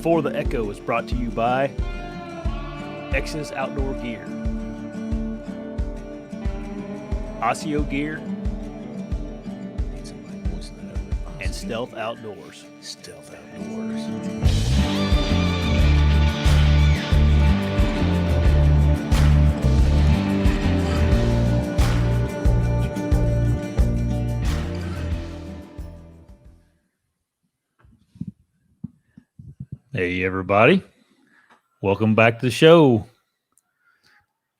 Before the Echo is brought to you by X's Outdoor Gear, ASIO Gear, and Stealth Outdoors. Stealth Outdoors. Hey, everybody. Welcome back to the show.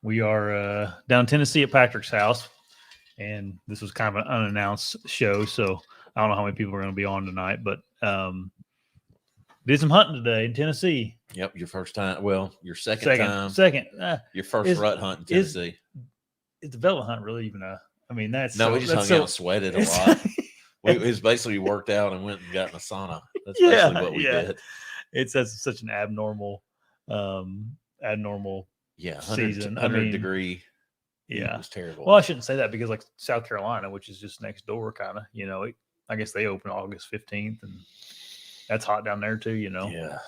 We are down in Tennessee at Patrick's house, and this was kind of an unannounced show, so I don't know how many people are going to be on tonight, but did some hunting today in Tennessee. Yep, your first time. Well, your second time. Your first rut hunt in Tennessee. Is the velvet hunt really even I mean, that's no, we just hung out and sweated a lot. It was basically worked out and went and got in a sauna. That's basically what we did. It's such an abnormal season. 100 degree. Yeah, it was terrible. Well, I shouldn't say that because like South Carolina, which is just next door, kind of. You know, I guess they open August 15th, and that's hot down there too. You know. Yeah.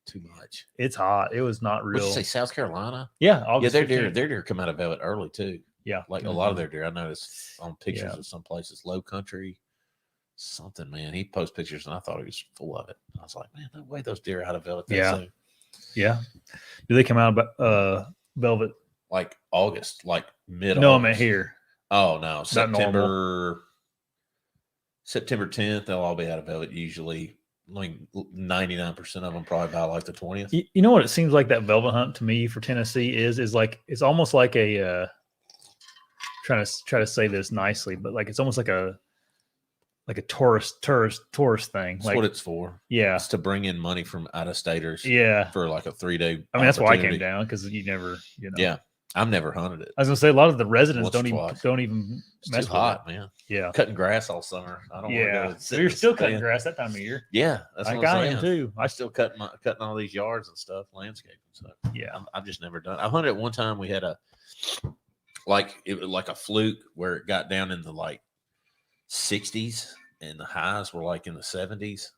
Too much. It's hot. It was not real. Did you say South Carolina? Yeah, August 15th. Their deer come out of velvet early too. Yeah, like a lot of their deer. I noticed on pictures of some places, Low Country. Something, man. He posts pictures and I thought he was full of it. I was like, man, no way those deer are out of velvet that soon. Yeah. Do they come out of velvet? Like August, like mid-August. No, I meant here. Oh, no. September 10th, they'll all be out of velvet usually. Like 99% of them probably by like the 20th. You know what it seems like that velvet hunt to me for Tennessee is like, it's almost like a, try to say this nicely, but like, it's almost like a tourist thing. That's like what it's for. Yeah. It's to bring in money from out-of-staters. Yeah. For like a 3-day. I mean, that's why I came down, because you never, you know. Yeah. I've never hunted it. I was gonna say a lot of the residents don't even it's mess too with hot, it. man. Yeah. Cutting grass all summer. I don't want to go so you're still cutting grass that time of year. Yeah. That's what I am too. I still cutting all these yards and stuff, landscaping stuff. Yeah. I've just never done it. I hunted at one time. We had a fluke where it got down in the like 60s. And the highs were like in the 70s,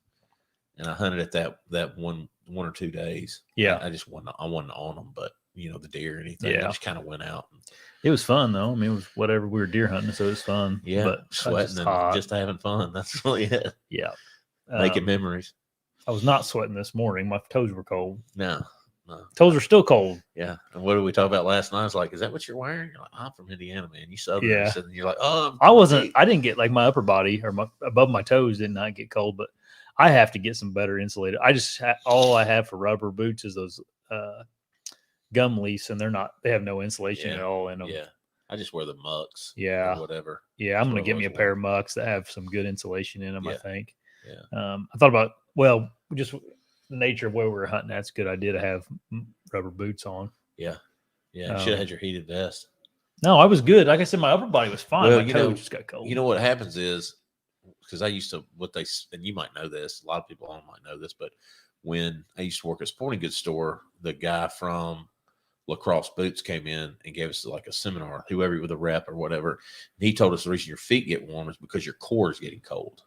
and I hunted at that one or 2 days. Yeah, I wasn't on them, but you know, the deer or anything. I just kind of went out. It was fun though. I mean, it was whatever. We were deer hunting, so it was fun. Yeah, but sweating and just having fun. That's really it. Yeah, making memories. I was not sweating this morning. My toes were cold. No. Toes are still cold. Yeah. And what did we talk about last night? I was like, is that what you're wearing? You're like, I'm from Indiana, man. You southern. Yeah. And you're like, oh, I didn't get like my upper body or above my toes did not get cold, but I have to get some better insulated. All I have for rubber boots is those gum lease, and they have no insulation at all in them. Yeah. I just wear the mucks. Yeah. Or whatever. Yeah. I'm going to get me a pair of mucks that have some good insulation in them, I think. Yeah. I thought about, just the nature of where we were hunting, that's a good idea to have rubber boots on. Yeah. Yeah. You should have had your heated vest. No, I was good. Like I said, my upper body was fine. Well, my toes just got cold. You know what happens is, because I used to, and you might know this, a lot of people might know this, but when I used to work at a sporting goods store, the guy from Lacrosse Boots came in and gave us like a seminar, whoever with a rep or whatever. And he told us the reason your feet get warm is because your core is getting cold.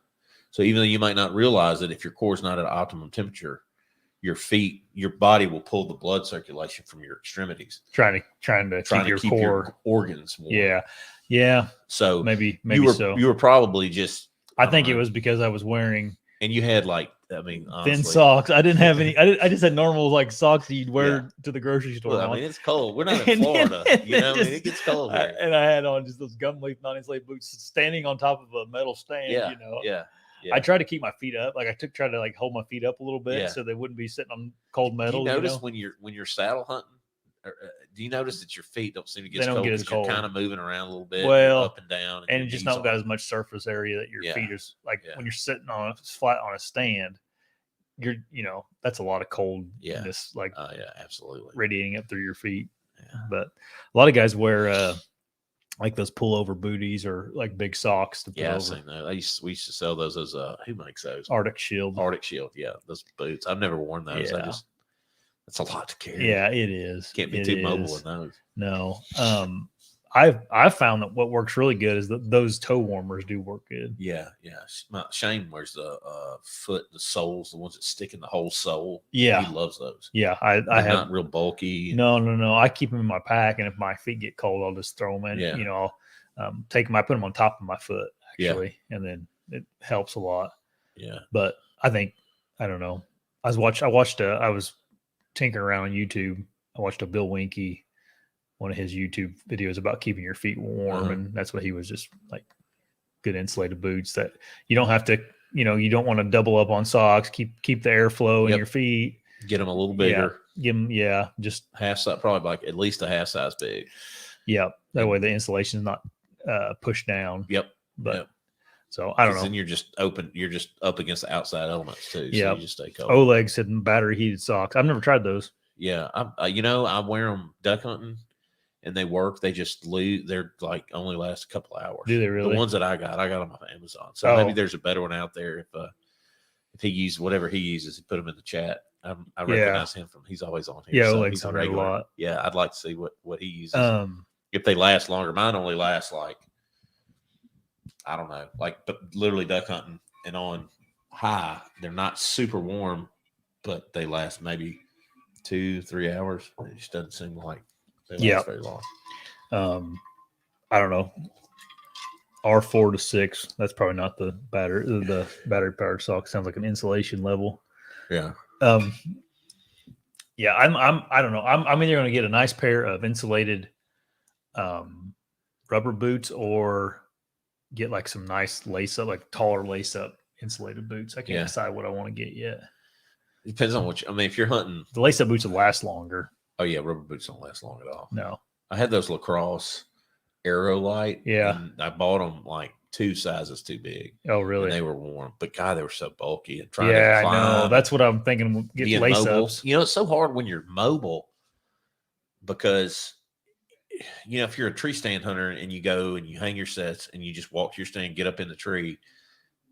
So even though you might not realize it, if your core is not at optimum temperature, your body will pull the blood circulation from your extremities, trying to keep your organs warm. Yeah. So maybe you were probably just. I think it was because I was wearing. And you had honestly, thin socks. I didn't have any. I just had normal like socks you'd wear to the grocery store. Well, I mean, it's cold. We're not in Florida. It gets cold here. And I had on just those gum leaf non-insulated boots, standing on top of a metal stand. Yeah. You know. Yeah. I tried to keep my feet up. Like tried to like hold my feet up a little bit so they wouldn't be sitting on cold metal. Do you notice when you're saddle hunting? Do you notice that your feet don't seem to get cold because you're kind of moving around a little bit, up and down, and just not got as much surface area that your feet is like when you're sitting on flat on a stand. That's a lot of coldness, like absolutely radiating up through your feet. Yeah. But a lot of guys wear like those pullover booties or like big socks to put over. I've seen that. We used to sell those as who makes those? Arctic Shield. Yeah, those boots. I've never worn those. Yeah. That's a lot to carry. Yeah, it is. Can't be too mobile in those. No. I've found that what works really good is that those toe warmers do work good. Yeah. Shane wears the the soles, the ones that stick in the whole sole. Yeah. He loves those. Yeah, I They're have not real bulky. no. I keep them in my pack, and if my feet get cold, I'll just throw them in. Yeah. You know, I'll take them. I put them on top of my foot actually, and then it helps a lot. Yeah. But I don't know. I was tinkering around on YouTube. I watched a Bill Winke, one of his YouTube videos about keeping your feet warm, and that's what he was just like, good insulated boots that you don't have to, you don't want to double up on socks. Keep the airflow in your feet. Get them a little bigger. Give them, just half size, probably like at least a half size big. Yeah, that way the insulation is not pushed down. Yep. But so I don't know. Then you're just open. You're just up against the outside elements too. So you just stay cold. Oleg said battery heated socks. I've never tried those. Yeah, I wear them duck hunting, and they work. They just lose. They're like only last a couple of hours. Do they really? The ones that I got them off Amazon. So maybe there's a better one out there. If he uses whatever he uses, put them in the chat. I recognize him from. He's always on here. Yeah, so Oleg's on a lot. Yeah, I'd like to see what he uses. If they last longer, mine only last like, I don't know, but literally duck hunting and on high, they're not super warm, but they last maybe 2-3 hours. It just doesn't seem like they last very long. I don't know. R4 to 6. That's probably not the battery powered sock. Sounds like an insulation level. Yeah. Yeah. I don't know. I'm either going to get a nice pair of insulated rubber boots or get like some nice lace up, like taller lace up insulated boots. I can't decide what I want to get yet. It depends on if you're hunting, the lace up boots will last longer. Oh yeah, rubber boots don't last long at all. No, I had those lacrosse Aerolite. Yeah, and I bought them like 2 sizes too big. Oh really? And they were warm, but God, they were so bulky and trying to climb. I know. That's what I'm thinking. Get lace ups. It's so hard when you're mobile because if you're a tree stand hunter and you go and you hang your sets and you just walk to your stand, get up in the tree,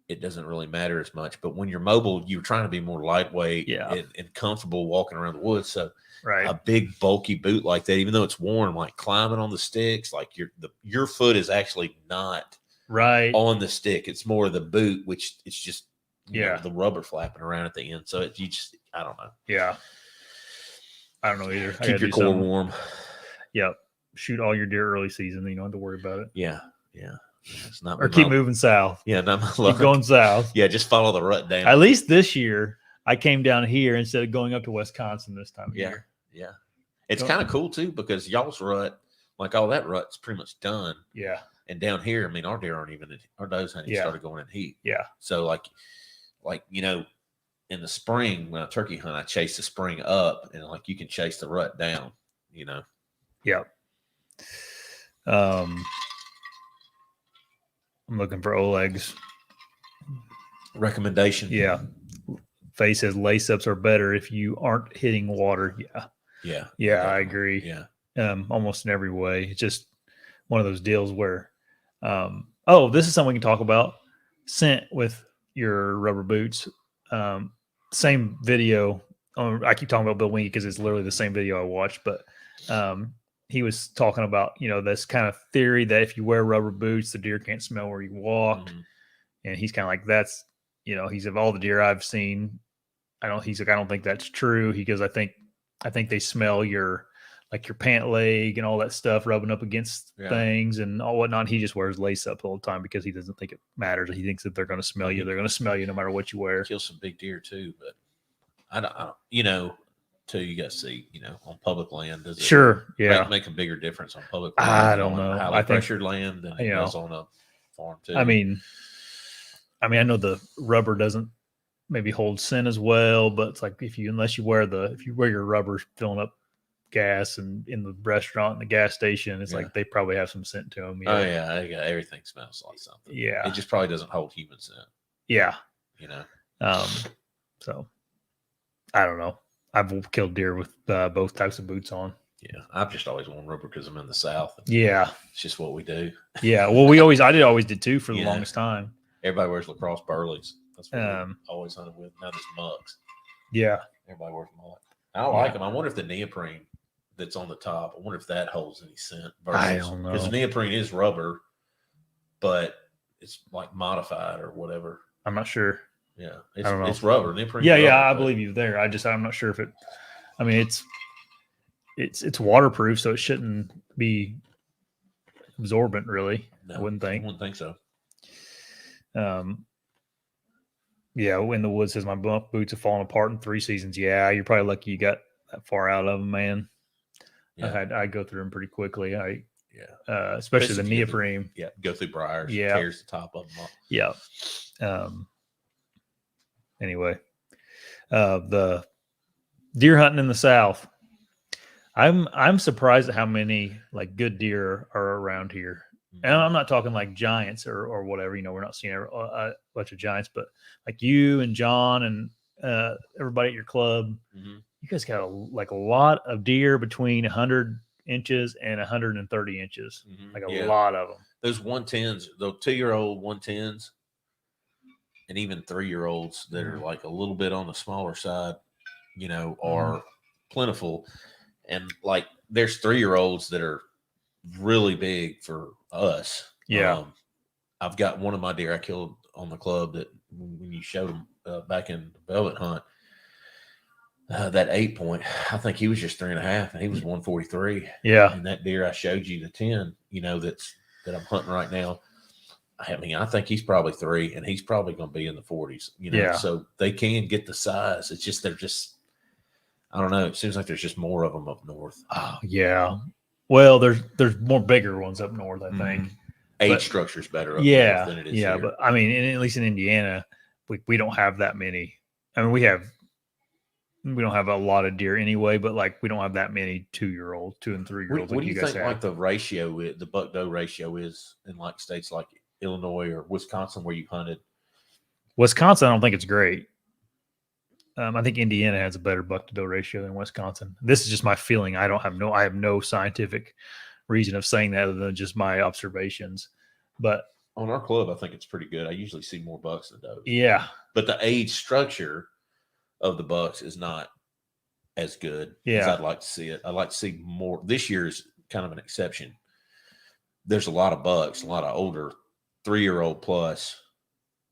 it doesn't really matter as much. But when you're mobile, you're trying to be more lightweight and comfortable walking around the woods. So a big bulky boot like that, even though it's warm, like climbing on the sticks, like your foot is actually not on the stick. It's more the boot, which it's just the rubber flapping around at the end. So I don't know. Yeah, I don't know either. Keep your core warm. Yep. Shoot all your deer early season. You don't have to worry about it. Yeah. It's not. Or keep moving south. Yeah, keep going south. Yeah, just follow the rut down. At least this year, I came down here instead of going up to Wisconsin this time of year. Yeah. It's kind of cool too because y'all's rut, like all that rut's pretty much done. Yeah. And down here, I mean, our deer aren't even our does hunting started going in heat. Yeah. So like in the spring when I turkey hunt, I chase the spring up, and like you can chase the rut down. Yeah. I'm looking for Oleg's recommendation. Yeah. Faye says lace ups are better if you aren't hitting water. Yeah. I agree. Yeah. Almost in every way. It's just one of those deals where, this is something we can talk about. Scent with your rubber boots. Same video. I keep talking about Bill Winke because it's literally the same video I watched, but he was talking about, this kind of theory that if you wear rubber boots, the deer can't smell where you walked. Mm-hmm. And he's kind of like, that's, he's of all the deer I've seen, I don't think that's true. He goes, I think they smell your pant leg and all that stuff rubbing up against things and all whatnot. He just wears lace up all the time because he doesn't think it matters. He thinks that they're going to smell you. They're going to smell you no matter what you wear. Kill some big deer too, but I don't too, you got to see, on public land. Does it make a bigger difference on public land? I don't know. Highly pressured land than it does on a farm too. I mean, I know the rubber doesn't maybe hold scent as well, but it's like if you wear your rubber filling up gas and in the restaurant and the gas station, it's like they probably have some scent to them. Oh yeah, everything smells like something. Yeah, it just probably doesn't hold human scent. Yeah, so I don't know. I've killed deer with both types of boots on. Yeah, I've just always worn rubber because I'm in the South. Yeah, it's just what we do. Yeah, well, I always did too for the longest time. Everybody wears lacrosse burleys. That's what we always hunted with. Now there's mucks. Yeah, everybody wears mucks. I like them. I wonder if the that's on the top. I wonder if that holds any scent. I don't know. Because neoprene is rubber, but it's like modified or whatever. I'm not sure. Yeah, I don't know. It's rubber. Neoprene. Yeah, rubber, I believe you there. I'm not sure if it. I mean, it's waterproof, so it shouldn't be absorbent, really. No, I wouldn't think. I wouldn't think so. Yeah, when the woods says my boots have fallen apart in 3 seasons. Yeah, you're probably lucky you got that far out of them, man. Yeah. I go through them pretty quickly. Yeah. Especially the if you neoprene. go through briars. Yeah. Tears the top of them off. Yeah. Anyway, the deer hunting in the South. I'm surprised at how many like good deer are around here. And I'm not talking like giants or whatever. You know, we're not seeing a bunch of giants, but like you and John and everybody at your club, you guys got a lot of deer between 100 inches and 130 inches. Like a lot of them. Those 110s, the 2-year-old 110s, and even 3-year-olds that are like a little bit on the smaller side, you know, are plentiful. And like there's 3-year-olds that are really big for us. Yeah. I've got one of my deer I killed on the club that when you showed him back in the velvet hunt, that 8-point, I think he was just 3.5 and he was 143. Yeah. And that deer I showed you, the 10, you know, that I'm hunting right now. I mean, I think he's probably 3 and he's probably going to be in the 40s, you know, Yeah. So they can get the size. It's just, I don't know. It seems like there's just more of them up north. Oh, yeah. Well, there's more bigger ones up north, I think. Age structure is better up north than it is here. But I mean, at least in Indiana, we don't have that many. I mean, we don't have a lot of deer anyway, but like we don't have that many 2-year-olds, 2 and 3-year-olds. What like do you guys think have. like the ratio, the buck doe ratio is in like states like Illinois or Wisconsin where you hunted? Wisconsin, I don't think it's great. I think Indiana has a better buck to doe ratio than Wisconsin. This is just my feeling. I have no scientific reason of saying that other than just my observations. But on our club, I think it's pretty good. I usually see more bucks than does. Yeah. But the age structure of the bucks is not as good as I'd like to see it. I'd like to see more. This year's kind of an exception. There's a lot of bucks, a lot of older 3-year-old plus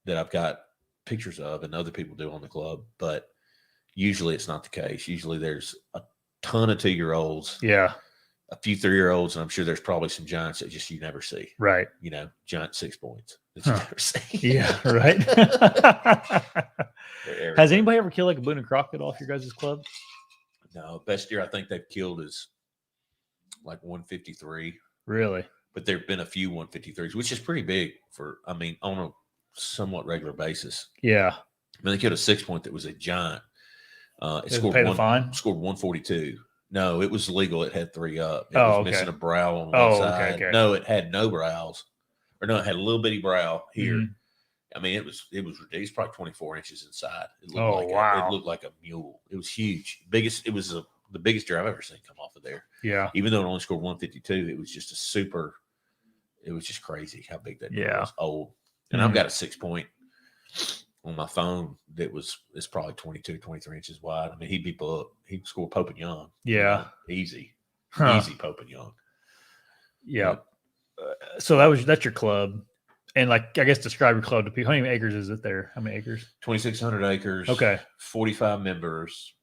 that I've got pictures of and other people do on the club, but usually it's not the case. Usually there's a ton of 2-year-olds, a few 3-year-olds, and I'm sure there's probably some giants that just you never see. Right. You know, giant 6 points that you never see. Yeah, right. Has anybody ever killed like a Boone and Crockett off your guys' club? No, best deer I think they've killed is like 153. Really? But there have been a few 153s, which is pretty big for, I mean, on a somewhat regular basis. Yeah. I mean, they killed a 6-point that was a giant. It scored pay the fine? Scored 142. No, it was legal. It had 3 up. It was missing a brow on one side. Okay. No, it had no brows. Or no, it had a little bitty brow here. I mean, it was ridiculous. Probably 24 inches inside. It looked it looked like a mule. It was huge. It was the biggest deer I've ever seen come off of there. Yeah. Even though it only scored 152, it was just it was just crazy how big that deer was. Old. And I've got a 6-point on my phone it's probably 22, 23 inches wide. I mean, he'd score Pope and Young. Yeah. You know, easy Pope and Young. Yeah. So that's your club. And like, I guess describe your club to people. How many acres is it there? How many acres? 2,600 acres. Okay. 45 members.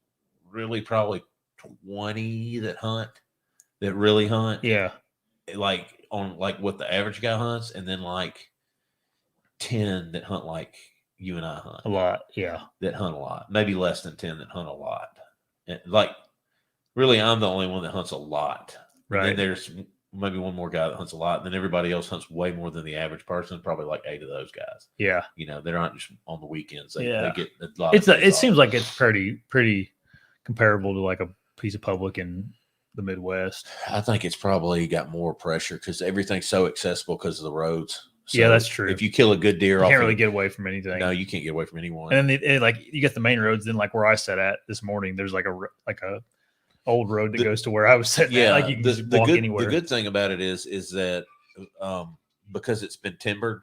Really probably 20 that really hunt. Yeah. Like on like what the average guy hunts, and then like 10 that hunt like you and I hunt. A lot. Yeah. That hunt a lot. Maybe less than 10 that hunt a lot. And like really, I'm the only one that hunts a lot. Right. And then there's maybe one more guy that hunts a lot, and then everybody else hunts way more than the average person. Probably like 8 of those guys. Yeah. You know, they're not just on the weekends. They get a lot. It seems like it's pretty comparable to like a piece of public in the Midwest. I think it's probably got more pressure because everything's so accessible because of the roads. So yeah, that's true. If you kill a good deer, you can't really get away from anything. No, you can't get away from anyone. And then like you get the main roads. Then like where I sat at this morning, there's like a old road that goes to where I was sitting. Yeah, like you can just walk anywhere. The good thing about it is that because it's been timbered,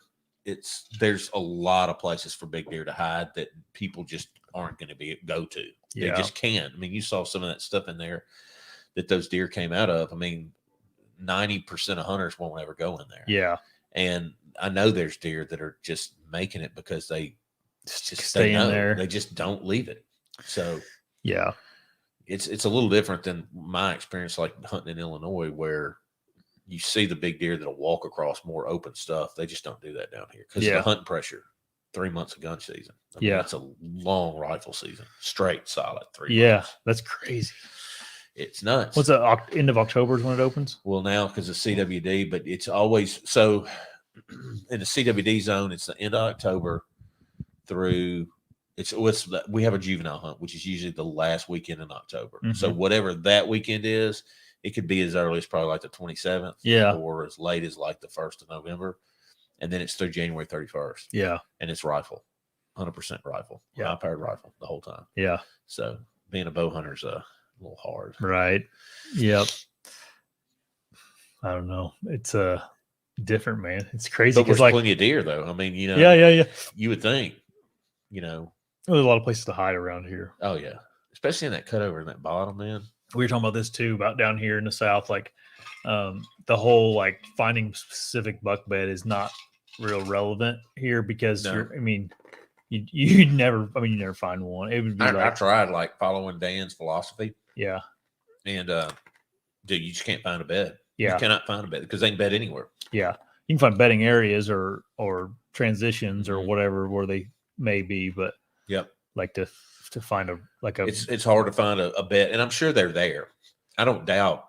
there's a lot of places for big deer to hide that people just aren't going to go to. They just can't. I mean, you saw some of that stuff in there. that those deer came out of. I mean, 90% of hunters won't ever go in there. Yeah. And I know there's deer that are just making it because they just stay in there. They just don't leave it. So yeah, it's a little different than my experience, like hunting in Illinois, where you see the big deer that'll walk across more open stuff. They just don't do that down here because of the hunting pressure. 3 months of gun season. I mean, that's a long rifle season, straight solid 3 months. That's crazy. It's nuts. What's the end of October is when it opens? Well, now because of CWD, but it's always so in the CWD zone. It's the end of October through. We have a juvenile hunt, which is usually the last weekend in October. Mm-hmm. So whatever that weekend is, it could be as early as probably like the 27th, or as late as like the 1st of November, and then it's through January 31st. Yeah, and it's rifle, 100% rifle, high-powered rifle the whole time. Yeah. So being a bow hunter is a little hard, right? Yep. I don't know. It's different, man. It's crazy because like plenty of deer, though. I mean, yeah. You would think, there's a lot of places to hide around here. Oh yeah, especially in that cutover in that bottom, man. We were talking about this too, about down here in the South, like the whole like finding specific buck bed is not real relevant here because you never find one. It would be I tried like following Dan's philosophy. Yeah. And dude, you just can't find a bed. Yeah. You cannot find a bed because they can bed anywhere. Yeah. You can find bedding areas or transitions or whatever where they may be, but like to find it's hard to find a bed, and I'm sure they're there. I don't doubt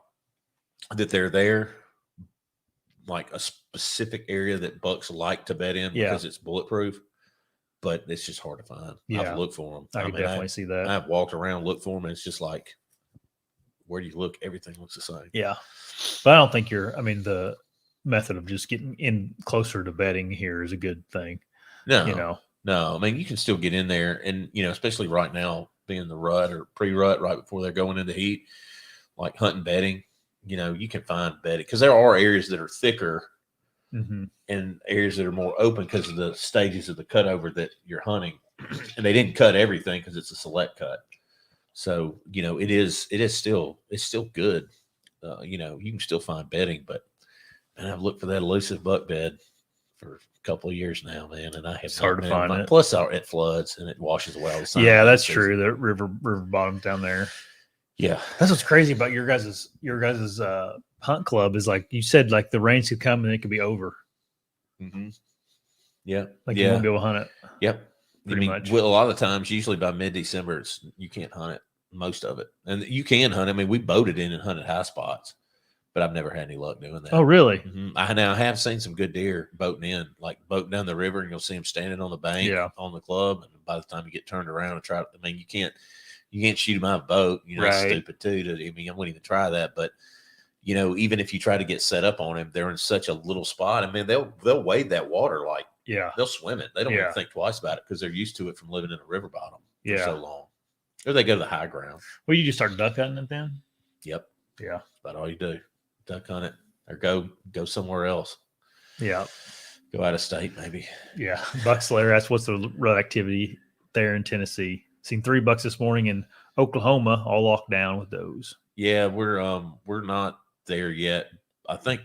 that they're there, like a specific area that bucks like to bed in because it's bulletproof, but it's just hard to find. I've looked for them. I can definitely see that. I've walked around, looked for them, and it's just like, where do you look? Everything looks the same. Yeah. But I don't think the method of just getting in closer to bedding here is a good thing. No. No, I mean, you can still get in there, and, especially right now, being the rut or pre-rut right before they're going into heat, like hunting bedding, you can find bedding because there are areas that are thicker and areas that are more open because of the stages of the cutover that you're hunting. And they didn't cut everything because it's a select cut. So, it's still good. You can still find bedding, but man, I've looked for that elusive buck bed for a couple of years now, man, and I have hard to find it. Plus, it floods and it washes away all the time. Yeah, that's true. The river bottom down there. Yeah, that's what's crazy about your guys' hunt club is like you said, like the rains could come and it could be over. Mm-hmm. Yeah, like you won't be able to hunt it. Yep, pretty much. Well, a lot of the times, usually by mid-December, you can't hunt it. Most of it, and you can hunt. I mean, we boated in and hunted high spots. But I've never had any luck doing that. Oh, really? Mm-hmm. I have seen some good deer boating in, like boating down the river, and you'll see them standing on the bank on the club. And by the time you get turned around and try, I mean, you can't shoot them out of a boat. It's stupid too. I wouldn't even try that. But even if you try to get set up on them, they're in such a little spot. I mean, they'll wade that water like they'll swim it. They don't even think twice about it because they're used to it from living in a river bottom for so long. Or they go to the high ground. Well, you just start duck hunting it then. Yep. Yeah. That's about all you do. Duck hunt it or go somewhere else. Yeah. Go out of state, maybe. Yeah. Buck Slayer. That's what's the rut activity there in Tennessee. Seen 3 bucks this morning in Oklahoma, all locked down with those. Yeah, we're not there yet. I think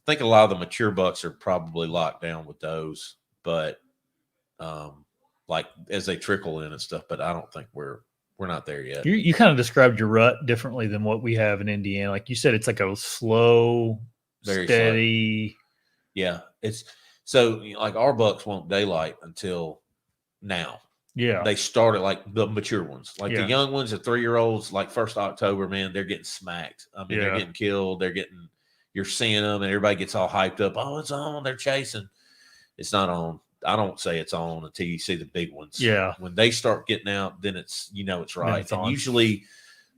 a lot of the mature bucks are probably locked down with those, but like as they trickle in and stuff, but I don't think we're not there yet. You kind of described your rut differently than what we have in Indiana. Like you said, it's like a slow, very steady. Slow. Yeah. It's so like our bucks won't daylight until now. Yeah. They started like the mature ones, like the young ones, the 3-year-olds, like 1st October, man, they're getting smacked. I mean, they're getting killed. You're seeing them and everybody gets all hyped up. Oh, it's on. They're chasing. It's not on. I don't say it's on until you see the big ones. Yeah. When they start getting out, then it's right. It's and usually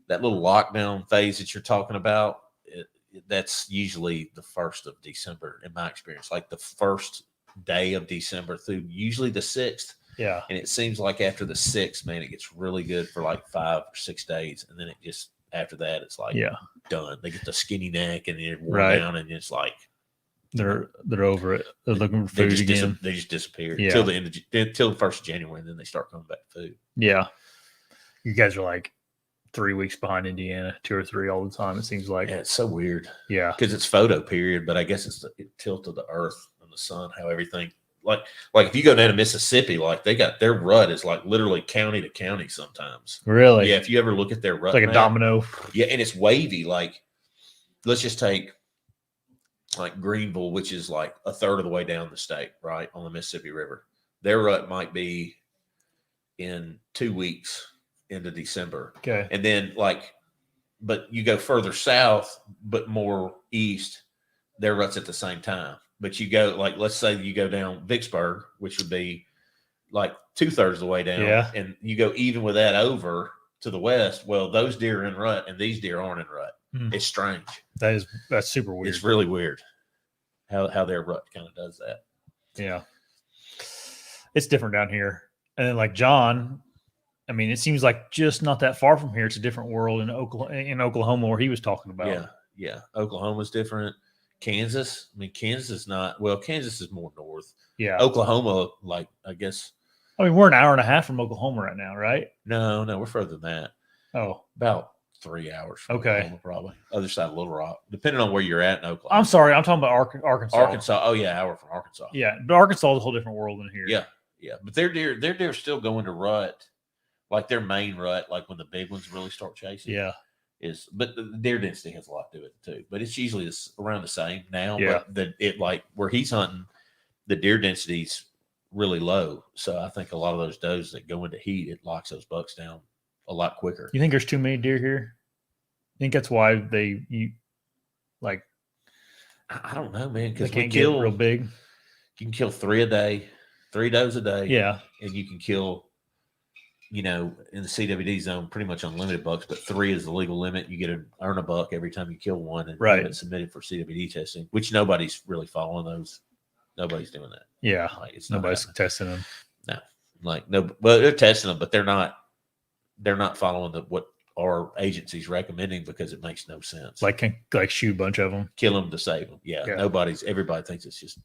that little lockdown phase that you're talking about, that's usually the 1st of December in my experience, like the 1st day of December through usually the 6th. Yeah. And it seems like after the 6th, man, it gets really good for like 5 or 6 days. And then it just, after that, it's like done. They get the skinny neck and they're worn down and it's like, they're over it. They're looking for food again. They just disappear until the end until the 1st of January, and then they start coming back to food. Yeah, you guys are like 3 weeks behind Indiana, 2 or 3 all the time. It seems like. Yeah, it's so weird. Yeah. Because it's photo period, but I guess it's the tilt of the earth and the sun, how everything like if you go down to Mississippi, like they got their rut is like literally county to county sometimes. Really? Yeah, if you ever look at their rut, It's like a map, domino. Yeah, and it's wavy. Like, let's just take like Greenville, which is like a third of the way down the state, right on the Mississippi River. Their rut might be in 2 weeks into December, Okay. and then but you go further south, but more east, their rut's at the same time. But you go let's say you go down Vicksburg, which would be like 2/3 of the way down, Yeah. and you go even with that over to the west. Well, those deer are in rut, and these deer aren't in rut. It's strange. That's super weird. It's really weird how their rut kind of does that. Yeah. It's different down here. And then like John, I mean, it seems like just not that far from here. It's a different world in Oklahoma where he was talking about. Yeah. Yeah. Oklahoma's different. Kansas. I mean, Kansas is not, well, Kansas is more north. Yeah. Oklahoma, like, I guess. I mean, we're an hour and a half from Oklahoma right now, right? No, we're further than that. Oh. About 3 hours from Okay. Oklahoma, probably. Other side of Little Rock, depending on where you're at in Oklahoma. I'm sorry. I'm talking about Arkansas. Arkansas. Oh, yeah. Hour from Arkansas. Yeah. But Arkansas is a whole different world than here. Yeah. Yeah. But their deer still going to rut, like their main rut, like when the big ones really start chasing. Yeah. But the deer density has a lot to do with it too. But it's usually around the same now. Yeah. But where he's hunting, the deer density's really low. So I think a lot of those does that go into heat, it locks those bucks down a lot quicker. You think there's too many deer here? I think that's why I don't know, man. they Because can't get real big. You can kill 3 a day, 3 does a day. Yeah. And you can kill, in the CWD zone, pretty much unlimited bucks, but 3 is the legal limit. You get to earn a buck every time you kill one, and Right. have it submitted for CWD testing, which nobody's really following those. Nobody's doing that. Yeah. It's not Nobody's happening. testing them. Well, they're testing them, but they're not following what our agency's recommending because it makes no sense. Like shoot a bunch of them. Kill them to save them. Yeah. Everybody thinks it's just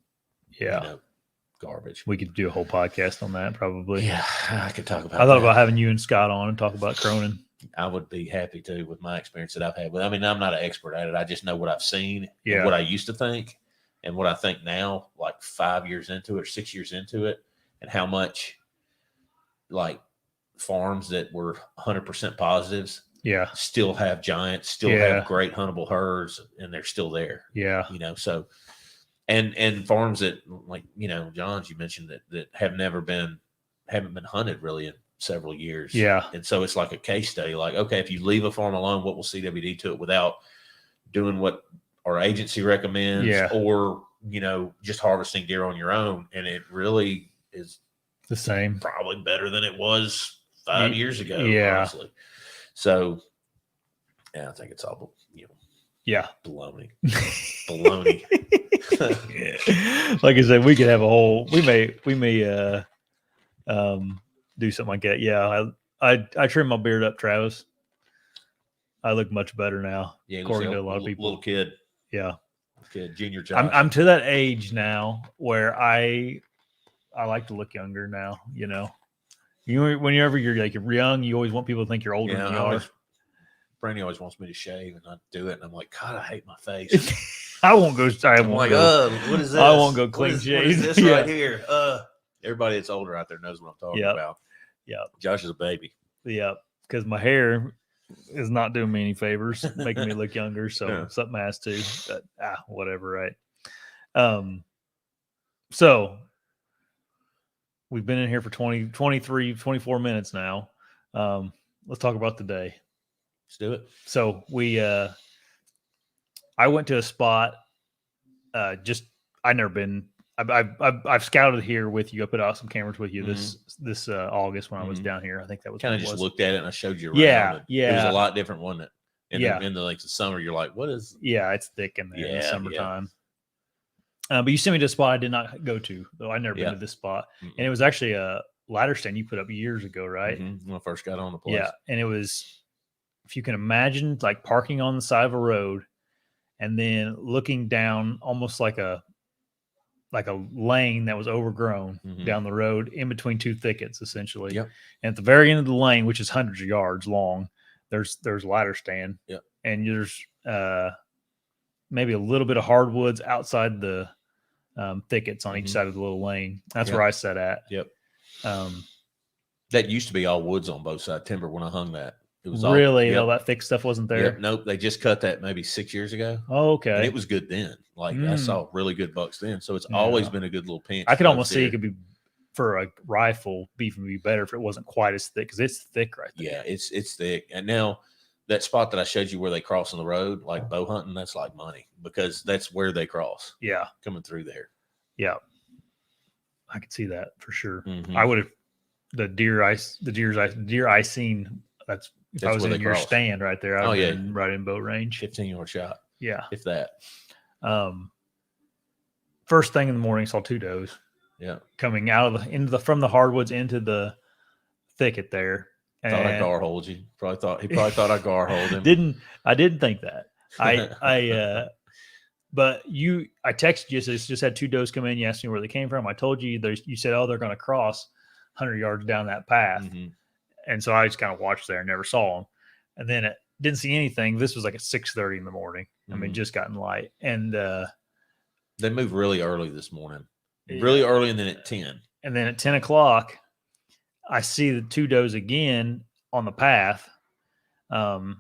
garbage. We could do a whole podcast on that probably. Yeah, I could talk about I thought that. about having you and Scott on and talk about Cronin. I would be happy to with my experience that I've had. But I mean, I'm not an expert at it. I just know what I've seen, and what I used to think, and what I think now, like 5 years into it or 6 years into it, and how much like farms that were 100% positives still have giants, still have great huntable herds, and they're still there. Yeah. So and farms that, like, John's, you mentioned that haven't been hunted really in several years. Yeah. And so it's like a case study. Like, okay, if you leave a farm alone, what will CWD to it without doing what our agency recommends, or, just harvesting deer on your own? And it really is the same, probably better than it was 5 years ago. Yeah. Honestly. So I think it's all, baloney. Baloney. Like I said, we could have a whole. We may do something like that. Yeah, I trimmed my beard up, Travis. I look much better now, according to a lot of people. Little kid, kid, junior Josh. I'm to that age now where I like to look younger now. Whenever you're young, you always want people to think you're older than you are. Brandy always wants me to shave, and I do it, and I'm like, God, I hate my face. I won't go. What is this? I won't go clean shave. What is this right here? Everybody that's older out there knows what I'm talking about. Yeah. Josh is a baby. Yeah, because my hair is not doing me any favors, making me look younger. So something has to. But, whatever, right? So we've been in here for 24 minutes now. Let's talk about the day. Let's do it. So I went to a spot. I've never been. I've scouted here with you. I put out some cameras with you this August when I was down here. I think that was kind of just looked at it and I showed you around. Yeah. It was a lot different, wasn't it? In the summer, you're like, what is? Yeah, it's thick in there in the summertime. But you sent me to a spot I did not go to, though. I'd never been to this spot, and it was actually a ladder stand you put up years ago, right? When I first got on the place. Yeah, and it was, if you can imagine, like parking on the side of a road, and then looking down almost like a lane that was overgrown down the road in between two thickets, essentially. Yep. And at the very end of the lane, which is hundreds of yards long, there's ladder stand. Yep. And there's maybe a little bit of hardwoods outside the thickets on each side of the little lane. That's where I sat at. Yep. Um, that used to be all woods on both sides, timber when I hung that. It was really all all that thick stuff wasn't there. Yep, nope. They just cut that maybe 6 years ago. Oh, okay. And it was good then. Like I saw really good bucks then. So it's always been a good little pinch. I could almost see it could be for a rifle beef would be better if it wasn't quite as thick because it's thick right there. Yeah, it's thick. And now that spot that I showed you where they cross on the road, like bow hunting, that's like money because that's where they cross. Yeah. Coming through there. Yeah. I could see that for sure. Mm-hmm. I would have the deer I seen. That's if I was in your stand right there. I'd have been right in boat range. 15-yard shot. Yeah. If that. First thing in the morning, saw 2 does. Yeah. Coming out of from the hardwoods into the thicket there. And thought I gar holed you. He probably thought I gar holed him. I didn't think that. But I texted you, so just had 2 does come in. You asked me where they came from. I told you, you said, they're going to cross 100 yards down that path. Mm-hmm. And so I just kind of watched there and never saw them. And then it didn't see anything. This was like at 6:30 in the morning. Mm-hmm. I mean, just gotten light. And they moved really early this morning. Really early, and then at 10. And then at 10 o'clock, I see the 2 does again on the path. And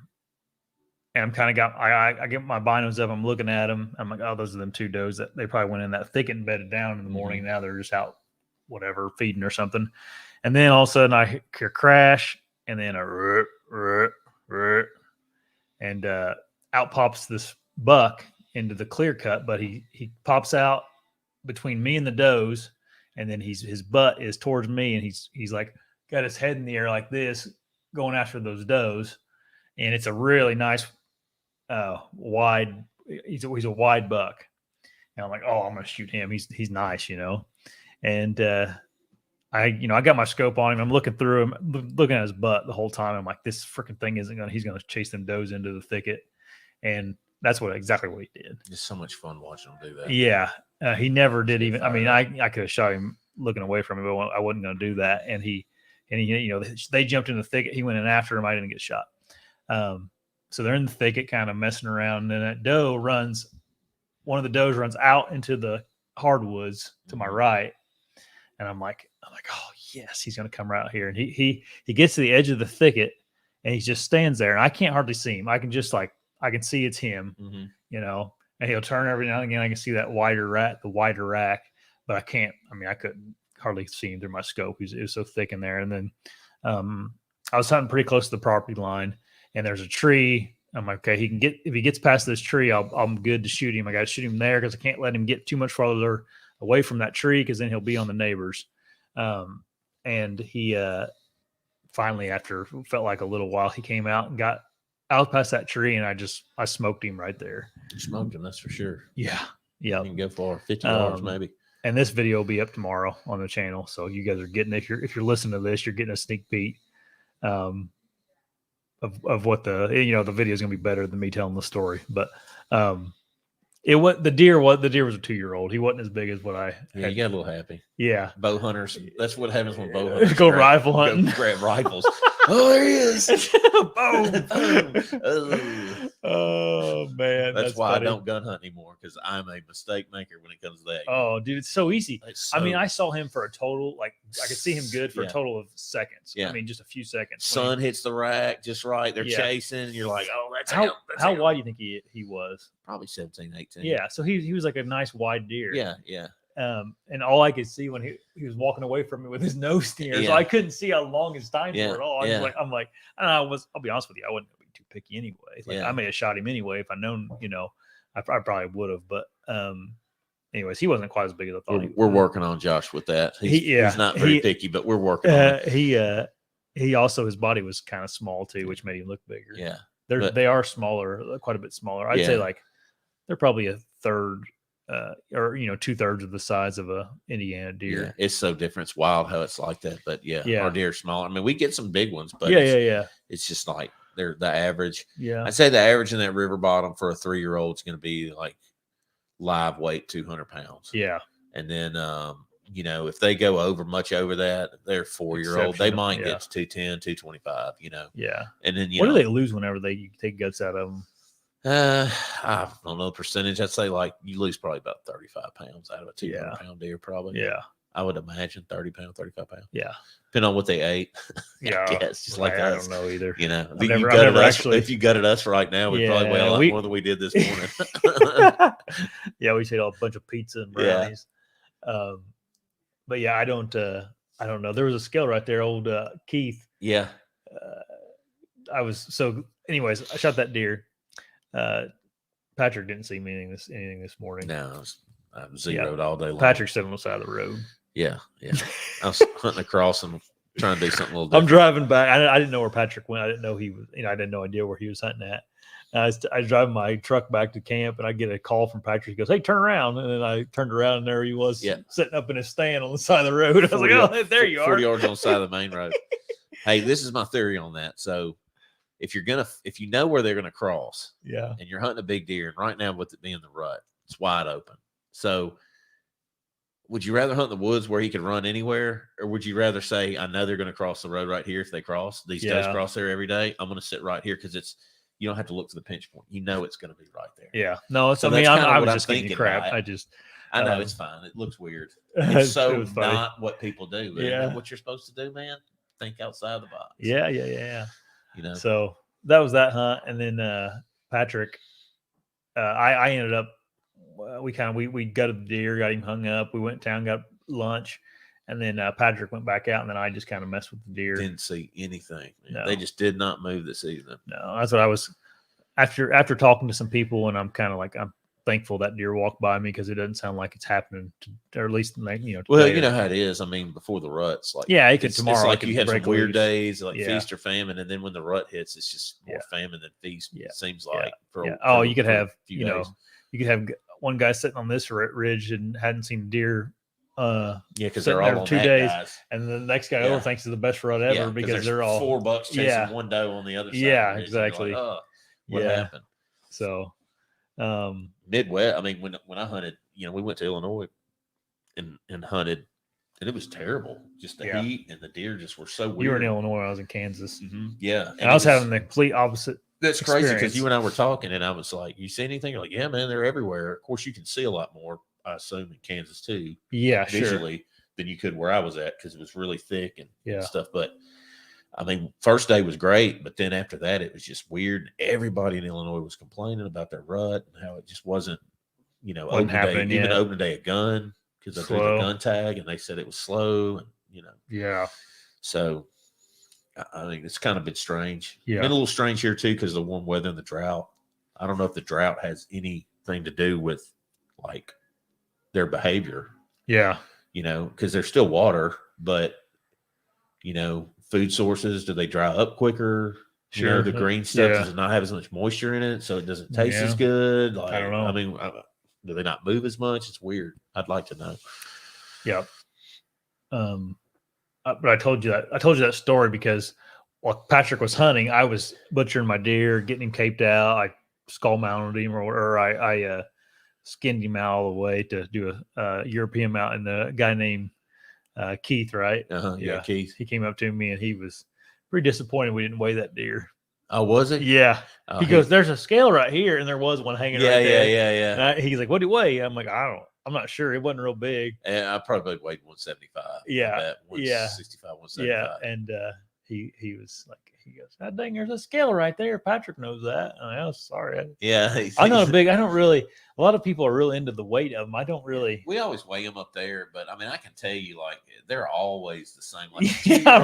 I'm kind of I get my binos up. I'm looking at them. I'm like, oh, those are them 2 does that they probably went in that thicket and bedded down in the morning. Mm-hmm. Now they're just out, whatever, feeding or something. And then all of a sudden I hear a crash and then and out pops this buck into the clear cut, but he pops out between me and the does, and then his butt is towards me, and he's like got his head in the air like this, going after those does, and it's a really nice wide. He's a wide buck, and I'm like, oh, I'm gonna shoot him. He's nice, and I got my scope on him. I'm looking through him, looking at his butt the whole time. I'm like, this freaking thing he's gonna chase them does into the thicket, and that's exactly what he did. It's so much fun watching him do that. Yeah. He never did even. I mean, I could have shot him looking away from him, but I wasn't going to do that. And he, they jumped in the thicket. He went in after him. I didn't get shot. So they're in the thicket, kind of messing around. And that doe one of the does runs out into the hardwoods to my right, and I'm like, oh yes, he's going to come right out here. And he gets to the edge of the thicket, and he just stands there, and I can't hardly see him. I can just I can see it's him, and he'll turn every now and again. I can see that the wider rack, but I can't. I mean, I couldn't hardly see him through my scope. It was so thick in there. And then I was hunting pretty close to the property line, and there's a tree. I'm like, okay, if he gets past this tree, I'm good to shoot him. I got to shoot him there because I can't let him get too much farther away from that tree because then he'll be on the neighbors. And he finally, after felt like a little while, he came out and got out past that tree, and I smoked him right there. You smoked him, that's for sure. Yeah. Yeah. You can go for 50 yards maybe. And this video will be up tomorrow on the channel. So you guys are getting, if you're listening to this, you're getting a sneak peek of what the video is going to be better than me telling the story. But the deer was a 2-year-old. He wasn't as big as what I you got a little happy. Yeah. Bow hunters. That's what happens when bow hunters go rifle hunting. Go grab rifles. Oh, there he is. Boom. Oh man. That's why funny. I don't gun hunt anymore, because I'm a mistake maker when it comes to that. Oh, dude, it's so easy. I mean, I saw him for a total, I could see him good for a total of seconds. Yeah. I mean, just a few seconds. Sun hits the rack just right. They're chasing. And you're like, oh, that's how wide do you think he was? Probably 17, 18. Yeah. So he was like a nice wide deer. Yeah. Yeah. And all I could see when he was walking away from me with his nose near, so I couldn't see how long his tines were at all. I'm like, I don't know. I'll be honest with you, I wouldn't be too picky anyway. I may have shot him anyway if I known, I probably would have. But anyways, he wasn't quite as big as I thought. We're working on Josh with that. He's not very picky, but we're working on it. He also, his body was kind of small too, which made him look bigger. Yeah, they are smaller, quite a bit smaller. I'd say they're probably a third. Or 2/3 of the size of a Indiana deer. Yeah, it's so different. It's wild how it's like that. But our deer are smaller. I mean, we get some big ones, but it's just like they're the average. Yeah, I'd say the average in that river bottom for a 3-year-old is going to be like live weight 200 pounds. Yeah, and then you know, if they go much over that, they're 4-year-old. They Exceptional, might yeah. get to 210, 225, you know. Yeah. And then, What do they lose whenever you take guts out of them? I don't know the percentage. I'd say like you lose probably about 35 pounds out of a 200-pound deer, probably. Yeah. I would imagine 30 pounds, 35 pounds. Yeah. Depending on what they ate. Yeah. Yes, just like I us. don't know either. You know, I've never actually. If you gutted us right now, we'd probably weigh a lot more than we did this morning. Yeah, we ate a bunch of pizza and brownies. Yeah. But yeah, I don't know. There was a scale right there, old Keith. Yeah. Anyways, I shot that deer. Patrick didn't see me anything this morning. No, I'm zeroed all day long. Patrick's sitting on the side of the road. Yeah, yeah. I was hunting across and trying to do something a little different. I'm driving back. I didn't know where Patrick went. I didn't know he was. I had no idea where he was hunting at. I was driving my truck back to camp, and I get a call from Patrick. He goes, "Hey, turn around!" And then I turned around, and there he was, sitting up in his stand on the side of the road. I was like, "Oh, there you are!" 40 yards on the side of the main road. Hey, this is my theory on that. So, if you know where they're gonna cross, and you're hunting a big deer, and right now with it being the rut, it's wide open. So, would you rather hunt in the woods where he can run anywhere, or would you rather say, "I know they're going to cross the road right here. If they cross, these guys cross there every day. I'm going to sit right here because you don't have to look to the pinch point. You know it's going to be right there." Yeah, no. So I was just thinking crap. I know it's fine. It looks weird. It's so not what people do. Yeah, what you're supposed to do, man. Think outside the box. Yeah. You know. So that was that hunt, and then Patrick, I ended up. We gutted the deer, got him hung up. We went down, got lunch, and then Patrick went back out, and then I just kind of messed with the deer. Didn't see anything. No. They just did not move this evening. No, that's what I was after talking to some people, and I'm kind of like I'm thankful that deer walked by me because it doesn't sound like it's happening, or at least Well, you know how it is. I mean, before the ruts, like it could tomorrow. It's like you have some weird days, like feast or famine, and then when the rut hits, it's just more famine than feast. It seems like you could have you could have one guy sitting on this ridge and hadn't seen deer. Because they're all on 2 days, and the next guy over thinks it's the best rut ever because they're all $4 chasing one doe on the other side. Yeah, exactly. Like, what happened? So, Midwest. I mean, when I hunted, we went to Illinois and hunted, and it was terrible. Just the heat and the deer just were so weird. You were in Illinois. I was in Kansas. Mm-hmm. Yeah, and I was having the complete opposite. That's crazy because you and I were talking, and I was like, "You see anything?" You're like, "Yeah, man, they're everywhere." Of course, you can see a lot more, I assume, in Kansas too. Yeah, visually than you could where I was at because it was really thick and stuff. But I mean, first day was great, but then after that, it was just weird. Everybody in Illinois was complaining about their rut and how it just wasn't, open a day a gun because I drew the gun tag, and they said it was slow, and Yeah. So. I mean, it's kind of been strange. Yeah. Been a little strange here, too, because of the warm weather and the drought. I don't know if the drought has anything to do with, like, their behavior. Yeah. Because there's still water, but, food sources, do they dry up quicker? Sure. The green stuff does not have as much moisture in it, so it doesn't taste as good. Like, I don't know. I mean, do they not move as much? It's weird. I'd like to know. Yeah. But I told you that story because while Patrick was hunting, I was butchering my deer, getting him caped out. I skull mounted him, or I skinned him out all the way to do a European mount. And the guy named Keith, right? Yeah, Keith. He came up to me and he was pretty disappointed we didn't weigh that deer. Oh, was it? Yeah. He goes, "There's a scale right here," and there was one hanging right there. Yeah. And he's like, "What do you weigh?" I'm like, I'm not sure. It wasn't real big. I probably weighed 175. Yeah. 165, 175. Yeah. And he was like, he goes, "God dang, there's a scale right there. Patrick knows that." I'm sorry. I'm not I don't really, a lot of people are really into the weight of them. I don't really. We always weigh them up there, but I mean, I can tell you, like, they're always the same. Like,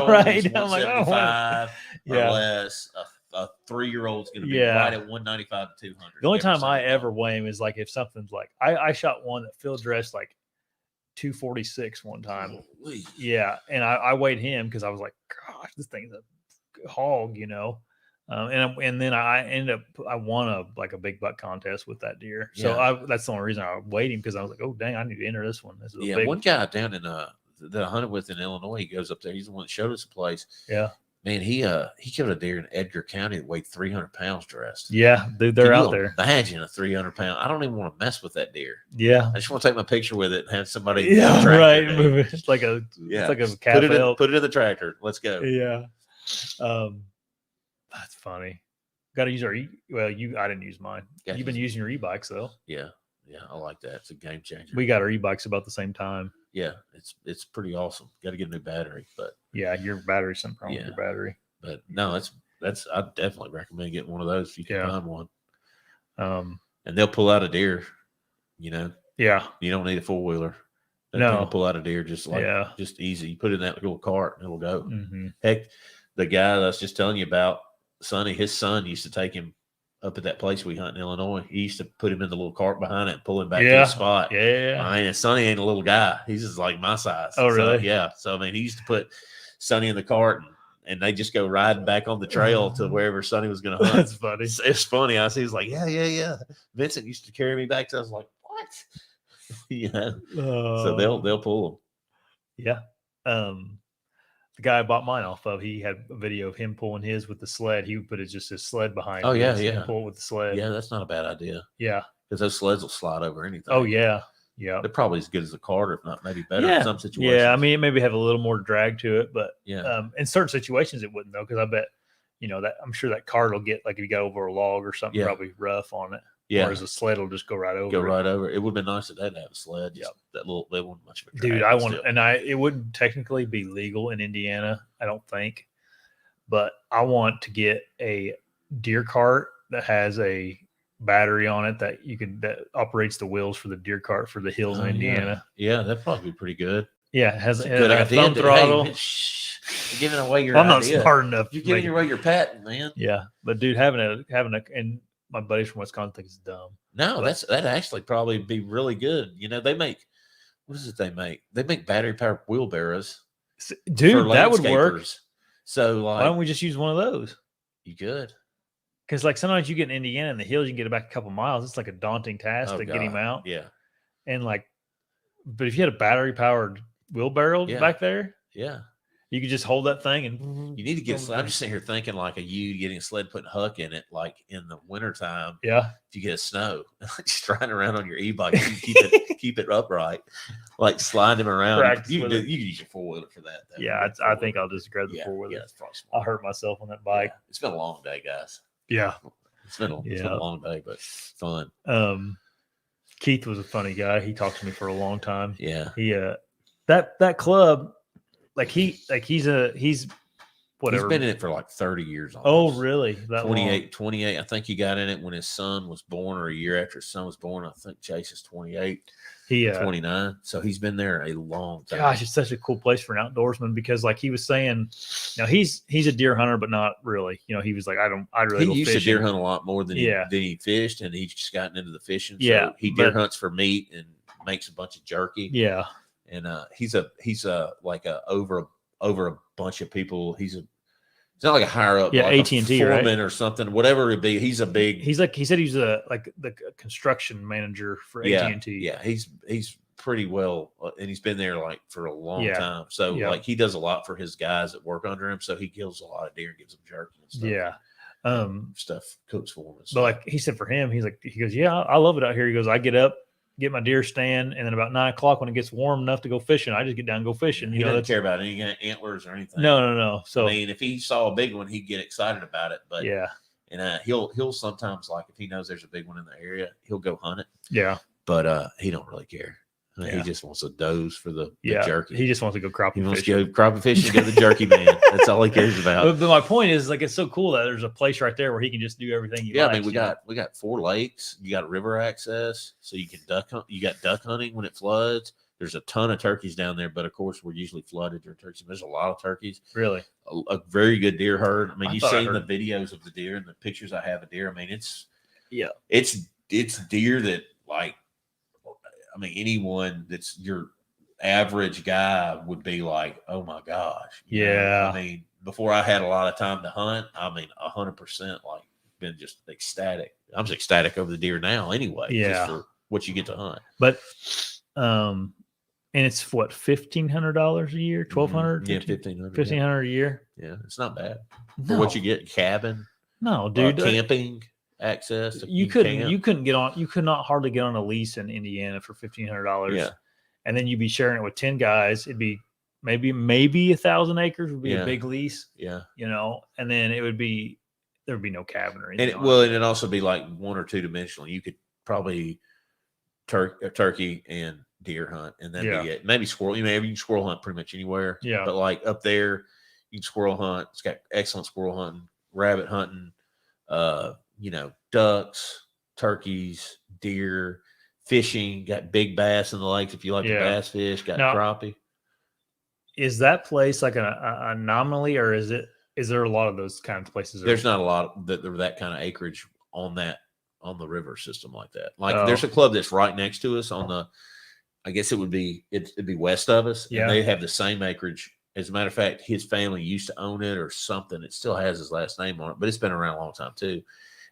right. I'm like, 175 or less. A 3-year-old's going to be right at 195 to 200. The only time I ever weigh him is like if something's like I shot one that field dressed like 246 one time. Holy. Yeah, and I weighed him because I was like, gosh, this thing's a hog, and then I ended up I won a big buck contest with that deer. So that's the only reason I weighed him, because I was like, oh dang, I need to enter this one. This is one guy down in that I hunted with in Illinois, he goes up there. He's the one that showed us a place. Yeah. Man, he killed a deer in Edgar County that weighed 300 pounds dressed. Yeah, dude, they're Can out you there. Imagine a 300-pound. I don't even want to mess with that deer. Yeah, I just want to take my picture with it and have somebody. yeah, tractor, right. dude. Move it. It's like a calf elk. Put it in the tractor. Let's go. Yeah. That's funny. Got to use our I didn't use mine. Gotta You've been use using your e-bikes though. Yeah, I like that. It's a game changer. We got our e-bikes about the same time. Yeah, it's pretty awesome. Got to get a new battery, but yeah, your battery's something wrong with your battery. But no, that's I definitely recommend getting one of those if you can find one. And they'll pull out a deer. You know. Yeah. You don't need a 4-wheeler. No. Pull out a deer just just easy. You put it in that little cart and it'll go. Mm-hmm. Heck, the guy that's just telling you about, Sonny, his son used to take him up at that place we hunt in Illinois. He used to put him in the little cart behind it and pull him back to the spot. Yeah. I mean, Sonny ain't a little guy. He's just like my size. Oh, really? So, yeah. So, I mean, he used to put Sonny in the cart and they just go riding back on the trail to wherever Sonny was going to hunt. That's funny. It's funny. He was like, yeah. Vincent used to carry me back. So I was like, what? So they'll pull them. Yeah. The guy I bought mine off of, he had a video of him pulling his with the sled. He would put his sled behind. Oh yeah, and pull it with the sled. Yeah, that's not a bad idea. Yeah, because those sleds will slide over anything. Oh yeah. They're probably as good as a cart, if not maybe better in some situations. Yeah, I mean, it maybe have a little more drag to it, but in certain situations it wouldn't though, because I bet that I'm sure that cart will get, like if you got over a log or something, probably rough on it. Yeah. Whereas a sled will just go right over. It would have been nice if they had to have a sled. Yeah. They wouldn't much of a drag. Dude, it wouldn't technically be legal in Indiana, I don't think. But I want to get a deer cart that has a battery on it that operates the wheels for the deer cart for the hills in Indiana. Yeah, that'd probably be pretty good. Yeah, it has like a thumb throttle. Hey, you're giving away your I'm not smart enough. You're giving away your patent, man. Yeah. But dude, having a and my buddies from Wisconsin think it's dumb. No, that'd actually probably be really good. They make, what is it they make? They make battery powered wheelbarrows. Dude, that would work. So like, why don't we just use one of those? You could. Because like sometimes you get in Indiana in the hills, you can get it back a couple miles. It's like a daunting task to get him out. Yeah. And but if you had a battery powered wheelbarrow back there, you could just hold that thing and you need to get. I'm just sitting here thinking like you getting a sled, putting Huck in it, like in the wintertime. Yeah. If you get snow, just riding around on your e-bike, you keep it upright, like slide him around. You can use your 4-wheeler for that. Yeah, I think I'll just grab the 4-wheeler. Yeah, that's probably smart. I'll hurt myself on that bike. Yeah. It's been a long day, guys. Yeah. It's been a long day, but fun. Keith was a funny guy. He talked to me for a long time. Yeah. He that club. He's whatever. He's been in it for like 30 years. Almost. Oh, really? That 28. I think he got in it when his son was born, or a year after his son was born. I think Chase is 28. 29. So he's been there a long time. Gosh, it's such a cool place for an outdoorsman because, like he was saying, he's a deer hunter, but not really. He was like, he used to deer hunt a lot more than he fished, and he's just gotten into the fishing. So he deer hunts for meat and makes a bunch of jerky. Yeah. And he's over a bunch of people. He's not like a higher up, like AT&T, foreman or something, whatever it be. He's like he said he's the construction manager for AT&T. Yeah, he's pretty well, and he's been there like for a long time. So like he does a lot for his guys that work under him. So he kills a lot of deer, gives them jerky and stuff. Yeah, stuff cooks for him. But like he said, for him, he goes, yeah, I love it out here. He goes, I get up, get my deer stand, and then about 9 o'clock when it gets warm enough to go fishing, I just get down and go fishing. He doesn't care about any antlers or anything. No. So I mean, if he saw a big one, he'd get excited about it. But and he'll sometimes, like if he knows there's a big one in the area, he'll go hunt it. Yeah, but he don't really care. I mean, he just wants a dose for the jerky. He just wants to go crappie fishing. He wants to go crappie fishing, go to the jerky man. That's all he cares about. But my point is, like, it's so cool that there's a place right there where he can just do everything. I mean, we got 4 lakes. You got river access, so you can duck hunt. You got duck hunting when it floods. There's a ton of turkeys down there, but of course, we're usually flooded during turkeys. There's a lot of turkeys. Really, a very good deer herd. I mean, you've seen the videos of the deer and the pictures I have of deer. I mean, it's deer that like. I mean, anyone that's your average guy would be like, oh my gosh. Yeah. I mean, before I had a lot of time to hunt, 100% like been just ecstatic. I'm just ecstatic over the deer now anyway. Yeah. Just for what you get to hunt. But, And it's what, $1,500 a year, $1,200, Yeah, 1,500. $1,500 a year. Yeah, it's not bad for No, what you get. Cabin, no, dude. camping access. You couldn't get on. You could not hardly get on a lease in Indiana for $1,500. Yeah, and then you'd be sharing it with 10 guys. It'd be maybe 1,000 acres would be a big lease. Yeah, and then there'd be no cabin or and anything. and it'd also be like 1 or 2 dimensional. You could probably turkey and deer hunt, and then be it. Maybe squirrel. You can squirrel hunt pretty much anywhere. Yeah, but like up there, you can squirrel hunt. It's got excellent squirrel hunting, rabbit hunting. Ducks, turkeys, deer, fishing. Got big bass in the lakes if you like the bass fish. Got crappie. Is that place like an anomaly, or is there a lot of those kind of places? There's not a lot that kind of acreage on the river system like that. Like there's a club that's right next to us on the. I guess it'd be west of us. Yeah, and they have the same acreage. As a matter of fact, his family used to own it or something. It still has his last name on it, but it's been around a long time too.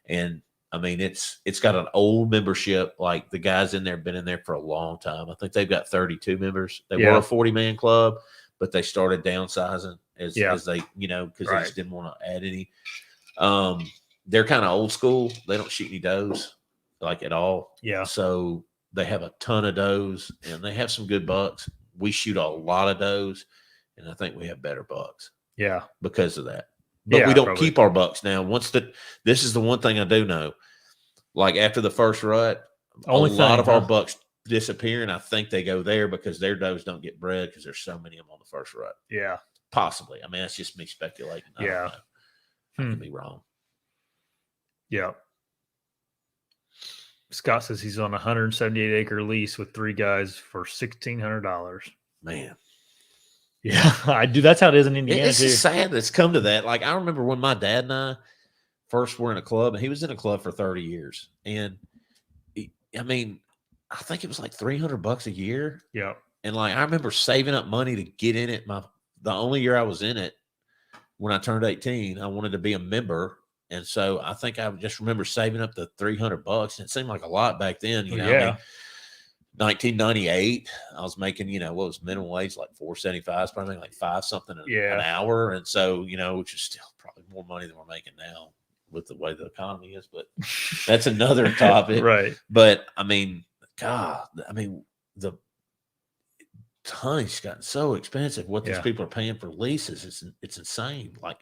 And I mean, it's got an old membership. Like the guys in there have been in there for a long time. I think they've got 32 members. They were a 40-man club, but they started downsizing as they, because they just didn't want to add any. They're kind of old school. They don't shoot any does like at all. Yeah. So they have a ton of does and they have some good bucks. We shoot a lot of does, and I think we have better bucks. Yeah. Because of that. But we don't keep our bucks now. This is the one thing I do know. Like after the first rut, a lot of our bucks disappear, and I think they go there because their does don't get bred because there's so many of them on the first rut. Yeah. Possibly. I mean, that's just me speculating. I don't know. I could be wrong. Yeah. Scott says he's on a 178-acre lease with 3 guys for $1,600. Man. Yeah, I do. That's how it is in Indiana. It's just sad that it's come to that. Like I remember when my dad and I first were in a club, and he was in a club for 30 years. And I think it was like $300 a year. Yeah. And like I remember saving up money to get in it. The only year I was in it, when I turned 18, I wanted to be a member. And so I think I just remember saving up the $300, and it seemed like a lot back then. You know, I mean, 1998, I was making, what was minimum wage, like $4.75, probably like $5 something an hour. And so, which is still probably more money than we're making now with the way the economy is, but that's another topic. Right. But I mean, God, the honey's gotten so expensive. What these people are paying for leases, it's insane. Like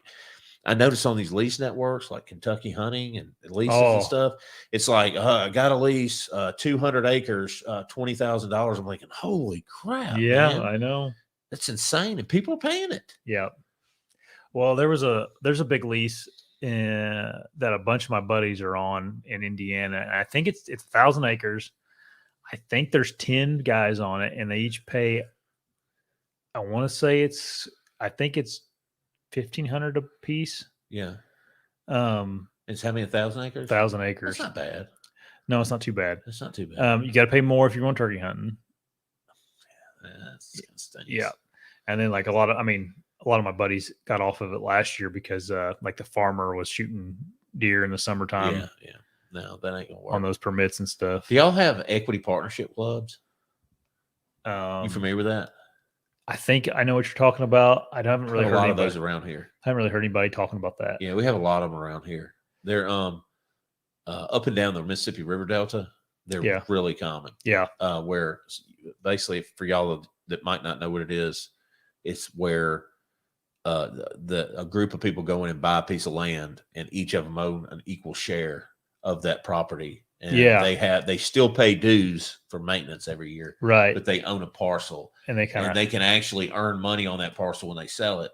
I noticed on these lease networks like Kentucky Hunting and leases and stuff, it's like, I got a lease, 200 acres, $20,000. I'm thinking, holy crap. Yeah, man. I know. That's insane. And people are paying it. Yeah. Well, there's a big lease that a bunch of my buddies are on in Indiana. And I think it's 1,000 acres. I think there's 10 guys on it, and they each pay, I want to say it's $1,500 a piece. Yeah. It's how many? 1,000 acres? 1,000 acres. That's not bad. No, it's not too bad. It's not too bad. You got to pay more if you're going turkey hunting. Yeah. And then like a lot of my buddies got off of it last year because like the farmer was shooting deer in the summertime. Yeah. No, that ain't gonna work on those permits and stuff. Do y'all have equity partnership clubs? You familiar with that? I think I know what you're talking about. I haven't really heard a lot of those around here. I haven't really heard anybody talking about that. Yeah, we have a lot of them around here. They're up and down the Mississippi River Delta. They're really common. Yeah. Where basically, for y'all that might not know what it is, it's where a group of people go in and buy a piece of land, and each of them own an equal share of that property. And they still pay dues for maintenance every year. Right. But they own a parcel. And they can actually earn money on that parcel when they sell it.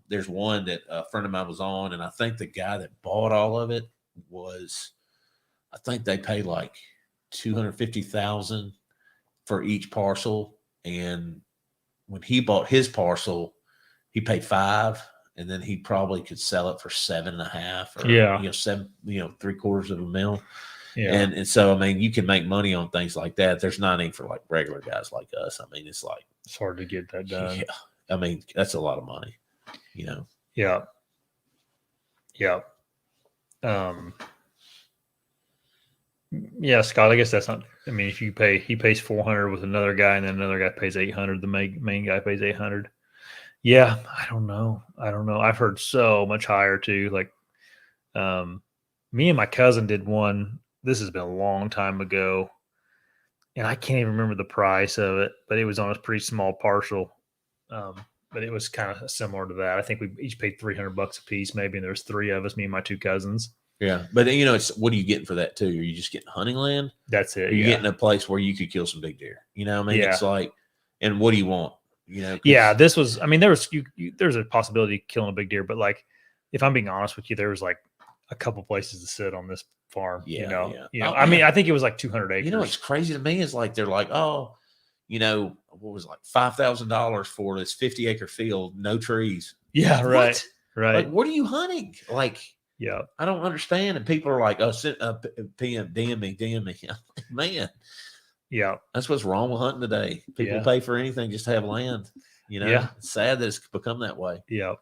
There's one that a friend of mine was on, and I think the guy that bought all of it I think they paid like $250,000 for each parcel. And when he bought his parcel, he paid $5,000. And then he probably could sell it for $7.5 or $7.75 Yeah. And so you can make money on things like that. There's not any for like regular guys like us. It's hard to get that done. Yeah. That's a lot of money, Yeah. Yeah. Yeah, Scott, I guess that's not I mean, if he pays 400 with another guy, and then another guy pays 800. The main guy pays 800. Yeah, I don't know. I've heard so much higher too. Like, me and my cousin did one. This has been a long time ago, and I can't even remember the price of it, but it was on a pretty small parcel. But it was kind of similar to that. I think we each paid $300 a piece, maybe, and there was 3 of us, me and my 2 cousins. Yeah, but it's what are you getting for that too? Are you just getting hunting land? That's it. Are you getting a place where you could kill some big deer? You know what I mean? Yeah. It's like, and what do you want? Yeah, this was. I mean, there's a possibility of killing a big deer, but like, if I'm being honest with you, there was like a couple places to sit on this farm. Yeah. I mean, I think it was like 200 acres. What's crazy to me is like they're like, oh, what was it, like $5,000 for this 50-acre field, no trees. Yeah, right, What? right. Like, what are you hunting? Like, yeah, I don't understand. And people are like, oh, PM, DM me. I'm like, man, yeah, that's what's wrong with hunting today. People pay for anything just to have land. Yeah. It's sad that it's become that way. Yeah.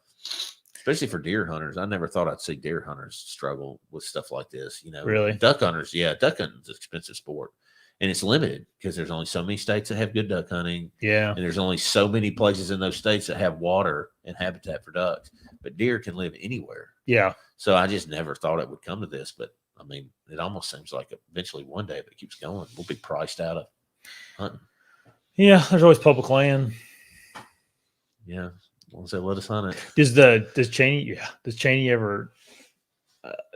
Especially for deer hunters. I never thought I'd see deer hunters struggle with stuff like this. Really? Duck hunters. Yeah. Duck hunting is an expensive sport. And it's limited because there's only so many states that have good duck hunting. Yeah. And there's only so many places in those states that have water and habitat for ducks. But deer can live anywhere. Yeah. So I just never thought it would come to this. But I mean, it almost seems like eventually one day, if it keeps going, we'll be priced out of hunting. Yeah. There's always public land. Yeah. As long as they let us hunt it. Does Cheney ever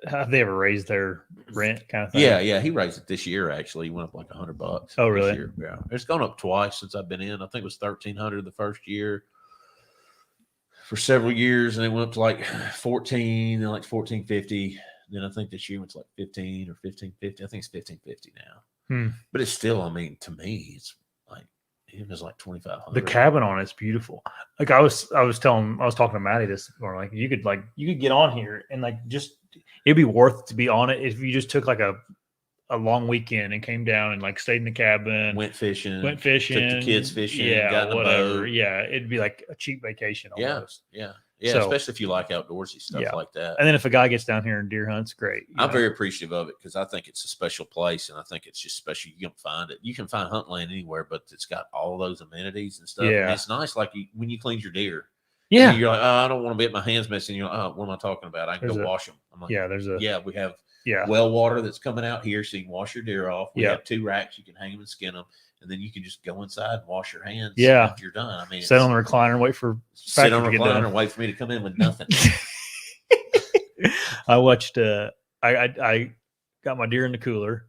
have they ever raised their rent kind of thing? Yeah. He raised it this year. Actually, he went up like $100. Oh, really? This year. Yeah. It's gone up twice since I've been in. I think it was $1,300 the first year for several years, and it went up to like 14 and like $1,450. Then I think this year went to like 15 or $1,550. I think it's $1,550 now. But it's still, I mean, to me, it's like it was like $2,500. The cabin on it's beautiful. Like I was talking to Maddie this morning. Like you could get on here and like just it'd be worth it to be on it if you just took like a long weekend and came down and like stayed in the cabin, went fishing, took the kids fishing, got in whatever. the boat. Yeah, it'd be like a cheap vacation almost. Yeah. So, especially if you like outdoorsy stuff like that. And then if a guy gets down here and deer hunts, great. I'm very appreciative of it because I think it's a special place, and I think it's just special. You can find it. You can find hunt land anywhere, but it's got all those amenities and stuff. Yeah, and it's nice. Like when you clean your deer. Yeah, you're like, oh, I don't want to get my hands messy. And you're like, oh, what am I talking about? I can go wash them. I'm like, we have well water that's coming out here, so you can wash your deer off. We have 2 racks. You can hang them and skin them, and then you can just go inside and wash your hands. After you're done. I mean, sit on the recliner and wait for sit on the recliner and wait for me to come in with nothing. I watched. I got my deer in the cooler.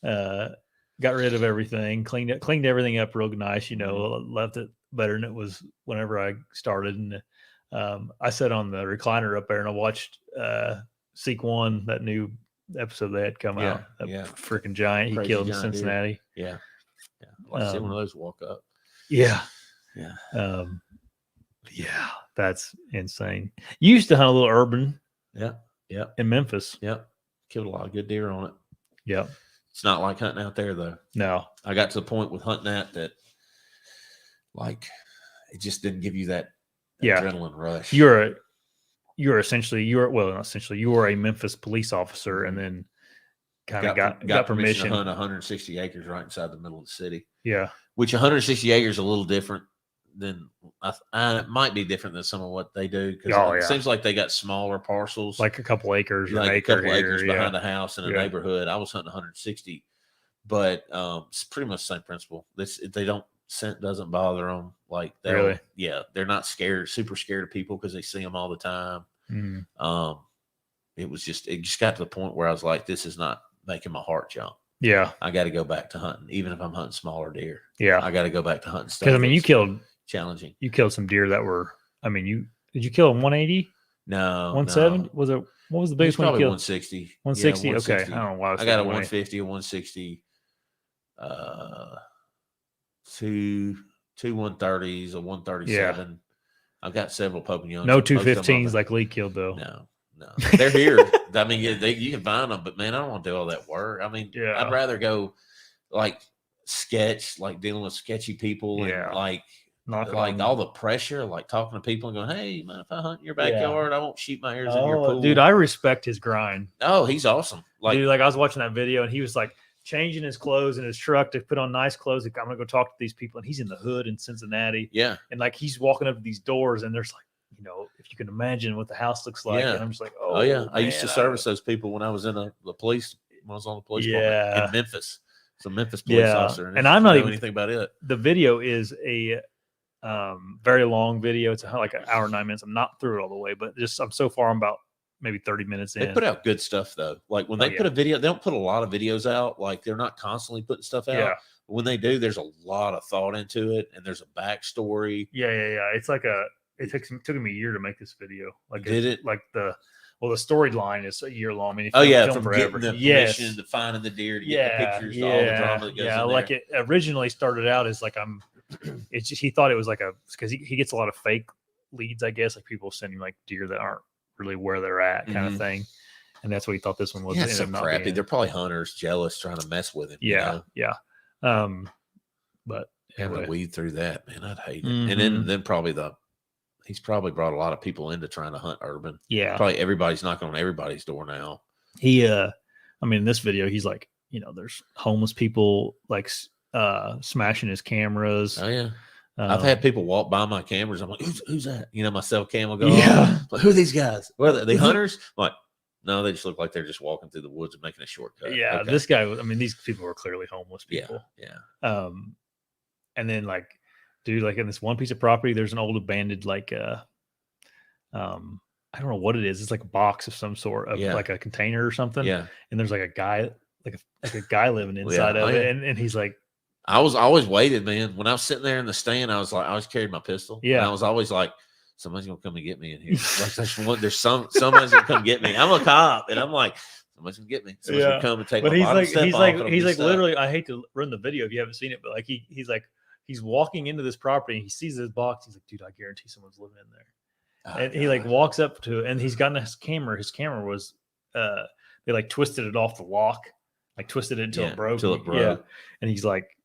Got rid of everything. Cleaned everything up real nice. Left it better than it was whenever I started. And I sat on the recliner up there and I watched Seek One, that new episode they had come out. Freaking giant. He killed in Cincinnati. Deer. Yeah. I'd like to see one of those walk up. Yeah. That's insane. You used to hunt a little urban. Yeah. In Memphis. Yep. Killed a lot of good deer on it. Yep. It's not like hunting out there though. No. I got to the point with hunting that like it just didn't give you that adrenaline rush. You were a Memphis police officer and then kind of got permission to hunt 160 acres right inside the middle of the city. Yeah. Which 160 acres is a little different than it might be different than some of what they do because it seems like they got smaller parcels, like a couple acres, like a couple acres behind a house in a neighborhood. I was hunting 160, but it's pretty much the same principle. Scent doesn't bother them. Like they're not scared, super scared of people because they see them all the time. It just got to the point where I was like, this is not making my heart jump. Yeah, I got to go back to hunting, even if I'm hunting smaller deer. Yeah, I got to go back to hunting stuff. Because you killed challenging. You killed some deer that were. Did you kill a 180? No, 170. Was it? What was the biggest one you killed? 160. 160. Yeah, 160. Okay, I don't know why I got a 150, a 160, two 130s, a 137. Yeah. I've got several Pope and Youngs. No 215s like Lee killed though. No, they're here. I mean, you can find them, but man, I don't want to do all that work. I mean, I'd rather go like sketch, like dealing with sketchy people and like all the pressure, like talking to people and going, "Hey, man, if I hunt in your backyard, I won't shoot my ears in your pool." Dude, I respect his grind. Oh, he's awesome. Dude, I was watching that video and he was like, changing his clothes in his truck to put on nice clothes. Like, I'm gonna go talk to these people, and he's in the hood in Cincinnati. Yeah. And like he's walking up to these doors, and there's like, if you can imagine what the house looks like. Yeah. And I'm just like, Oh yeah. I used to man, service those people when I was in the police. When I was on the police department in Memphis. It's a Memphis police officer. And I'm not even anything about it. The video is a very long video. It's like an hour and 9 minutes. I'm not through it all the way, but I'm so far. I'm about maybe 30 minutes in. They put out good stuff though. Like when they put a video, they don't put a lot of videos out. Like they're not constantly putting stuff out. Yeah. But when they do, there's a lot of thought into it, and there's a backstory. Yeah. It's like it took me a year to make this video. Like Did it? Like the storyline is a year long. I mean, from forever. Getting the permission to finding the deer to get the pictures, all the drama that goes in there. Like it originally started out as like it's just he thought it was like because he gets a lot of fake leads, I guess, like people sending like deer that aren't really where they're at kind of thing, and that's what he thought this one was. Yeah, it's so crappy. They're probably hunters jealous trying to mess with him. Yeah. But having to weed through that, man, I'd hate it. And then probably he's probably brought a lot of people into trying to hunt urban. Yeah. Probably everybody's knocking on everybody's door now. He, I mean, in this video, he's like, there's homeless people like smashing his cameras. Oh, yeah. I've had people walk by my cameras. I'm like, who's that? My cell cam will go off. Like, who are these guys? What are they hunters? I'm like, no, they just look like they're just walking through the woods and making a shortcut. Yeah. Okay. This guy, I mean, these people are clearly homeless people. Yeah. And then like, dude, like in this one piece of property, there's an old abandoned, like, I don't know what it is. It's like a box of some sort of like a container or something. Yeah. And there's like a guy, like a guy living inside of it. And he's like, I always waited, man. When I was sitting there in the stand, I always carried my pistol. Yeah. And I was always like, somebody's gonna come and get me in here. Like there's somebody's gonna come get me. I'm a cop, and I'm like, somebody's gonna get me. Somebody's gonna come and take my bottom step off. He's like literally. I hate to run the video if you haven't seen it, but like he's like he's walking into this property and he sees this box. He's like, dude, I guarantee someone's living in there. And he like walks up to it, and he's gotten his camera. His camera was they like twisted it off the lock, like twisted it until it broke. Yeah. And he's like,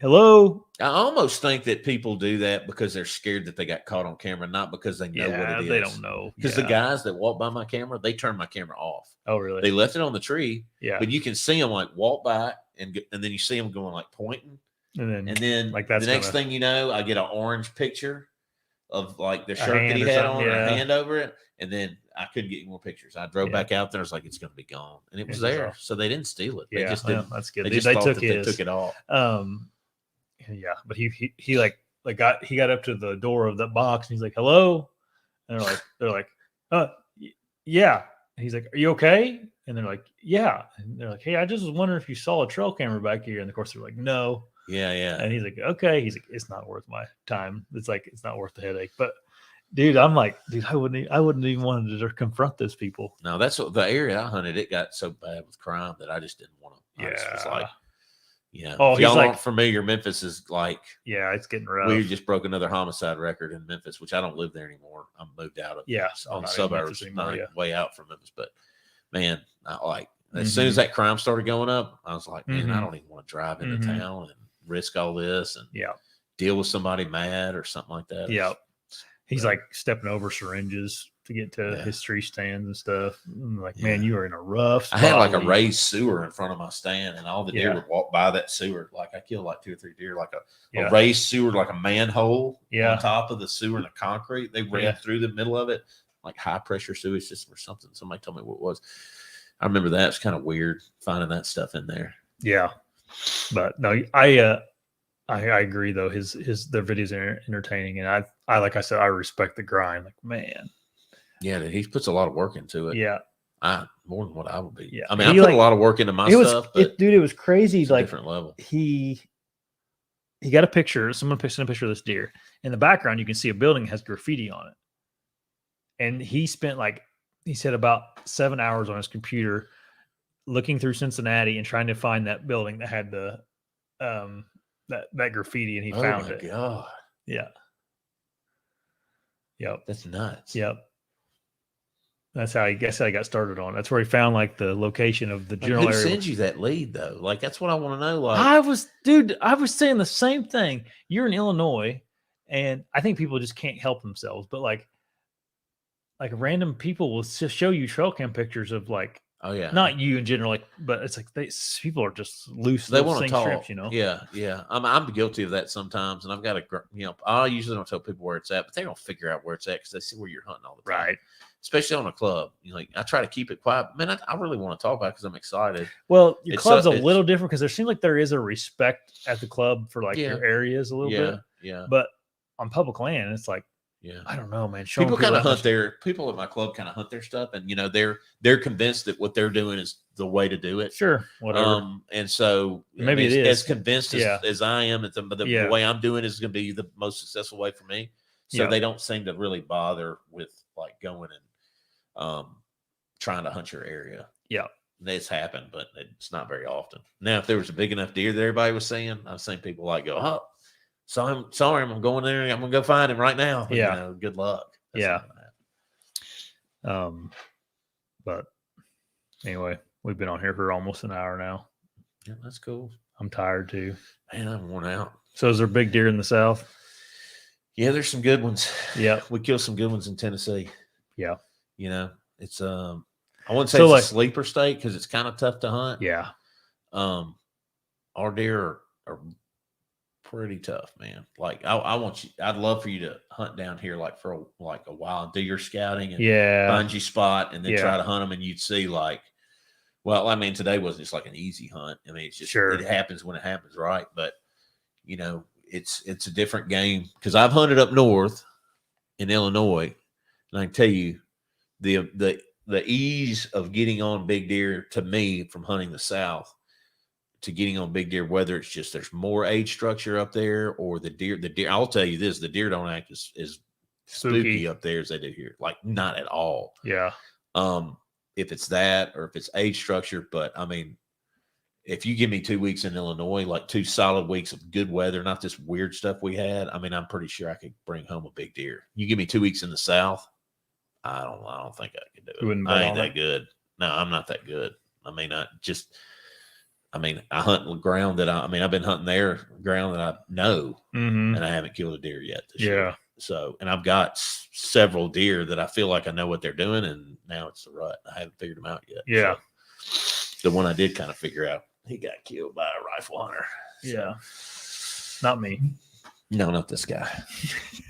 hello. I almost think that people do that because they're scared that they got caught on camera, not because they know what it is. They don't know. Because the guys that walk by my camera, they turn my camera off. Oh, really? They left it on the tree. Yeah. But you can see them like walk by, and then you see them going like pointing. And then like that's the next thing you know, I get an orange picture of like the shirt that he had on, a hand over it, and then I couldn't get any more pictures. I drove back out there. I was like, it's going to be gone, and it was there. So they didn't steal it. They just didn't. That's good. They just thought that they took it all. Yeah, but he got up to the door of the box, and he's like, hello, and they're like, yeah, and he's like, are you okay? And they're like, yeah, and they're like, hey, I just was wondering if you saw a trail camera back here, and of course they're like, no. Yeah. And he's like, okay. He's like, it's not worth my time. It's like, it's not worth the headache. But dude, I'm like, dude, I wouldn't even want to confront those people. No, that's what the area I hunted. It got so bad with crime that I just didn't want to. I just was like, if y'all aren't familiar, Memphis is like, it's getting rough. We just broke another homicide record in Memphis, which I don't live there anymore. I'm moved out of on the suburbs, way out from Memphis. But man, as soon as that crime started going up, I was like, man, I don't even want to drive into town and risk all this and deal with somebody mad or something like that. Yeah. He's like stepping over syringes to get to his tree stands and stuff. I'm like, man, you are in a rough spot. I had like a raised sewer in front of my stand, and all the deer would walk by that sewer. Like I killed like 2 or 3 deer, like a raised sewer, like a manhole on top of the sewer in the concrete. They ran through the middle of it, like high pressure sewage system or something. Somebody told me what it was. I remember that. It's kind of weird finding that stuff in there. Yeah. But no, I agree though. Their videos are entertaining, and I like I said, I respect the grind. Like, man, he puts a lot of work into it. Yeah, more than what I would be. Yeah, I mean, I put a lot of work into my stuff. Dude, it was crazy. Like different level. He got a picture. Someone sent a picture of this deer. In the background, you can see a building that has graffiti on it, and he spent he said about 7 hours on his computer looking through Cincinnati and trying to find that building that had the that graffiti, and he found it. Oh my God. Yeah. Yep. That's nuts. Yep. That's how I got started on. That's where he found like the location of the general area. Who sends you that lead though? Like that's what I want to know. Like I was saying the same thing. You're in Illinois, and I think people just can't help themselves. But like random people will just show you trail cam pictures of like Oh yeah. Not you in general, like, but it's like people are just loose. They want to sink talk. shrimps, you know. Yeah, yeah. I'm guilty of that sometimes, and I've got to, I usually don't tell people where it's at, but they don't figure out where it's at because they see where you're hunting all the time. Right. Especially on a club, like I try to keep it quiet. Man, I really want to talk about it because I'm excited. Well, your It's club's a it's- little different because there seems like there is a respect at the club for like Yeah. your areas a little Yeah, bit, yeah, but on public land, it's like, yeah. I don't know, man. Showing People kind of that hunt much- people at my club kind of hunt their stuff, and they're convinced that what they're doing is the way to do it. Sure, whatever. And so Maybe it as is. convinced as I am that the way I'm doing is going to be the most successful way for me. So they don't seem to really bother with like going and trying to hunt your area. Yeah. It's happened, but it's not very often. Now, if there was a big enough deer that everybody was seeing, I've seen people like go, "Oh, saw him. I'm going there. I'm gonna go find him right now." Yeah. Good luck. That's Yeah. not gonna happen. But anyway, we've been on here for almost an hour now. Yeah, that's cool. I'm tired too. Man, I'm worn out. So is there big deer in the South? Yeah, there's some good ones. Yeah. We killed some good ones in Tennessee. Yeah. It's I wouldn't say So, it's like- a sleeper state because it's kind of tough to hunt. Yeah. Our deer are pretty tough, man. Like I'd love for you to hunt down here like for a while and do your scouting and Yeah. find you spot and then Yeah. try to hunt them, and you'd see like, well, I mean, today wasn't just like an easy hunt. I mean, it's just Sure. it happens when it happens, right? But it's a different game because I've hunted up north in Illinois, and I can tell you the ease of getting on big deer to me from hunting the South to getting on big deer, whether it's just there's more age structure up there or the deer, I'll tell you this, the deer don't act as spooky up there as they do here. Like not at all. Yeah. If it's that or if it's age structure, but I mean, if you give me 2 weeks in Illinois, like 2 solid weeks of good weather, not this weird stuff we had, I mean, I'm pretty sure I could bring home a big deer. You give me 2 weeks in the South, I don't think I could do it. I ain't that good. No, I'm not that good. I mean, I hunt ground that I've been hunting there ground that I know, Mm-hmm. and I haven't killed a deer yet this Yeah. year. So, and I've got several deer that I feel like I know what they're doing, and now it's the rut. I haven't figured them out yet. Yeah. So, the one I did kind of figure out, he got killed by a rifle hunter. Yeah. Not me. No, not this guy.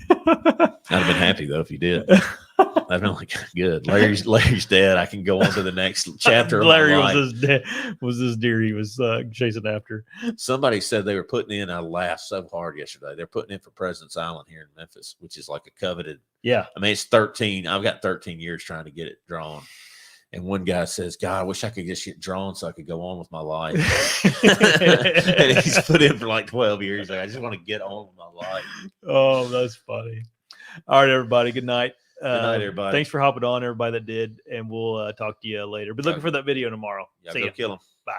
I'd have been happy though if he did. I've been like, good. Larry's dead. I can go on to the next chapter. Of Larry my life. was this deer he was chasing after. Somebody said they were putting in. I laughed so hard yesterday. They're putting in for President's Island here in Memphis, which is like a coveted. Yeah. I mean, it's 13. I've got 13 years trying to get it drawn. And one guy says, God, I wish I could get shit drawn so I could go on with my life. And he's put in for like 12 years. Like, I just want to get on with my life. Oh, that's funny. All right, everybody. Good night. Good night, everybody. Thanks for hopping on, everybody that did. And we'll talk to you later. Be looking for that video tomorrow. Yeah, See go ya. kill him. Bye.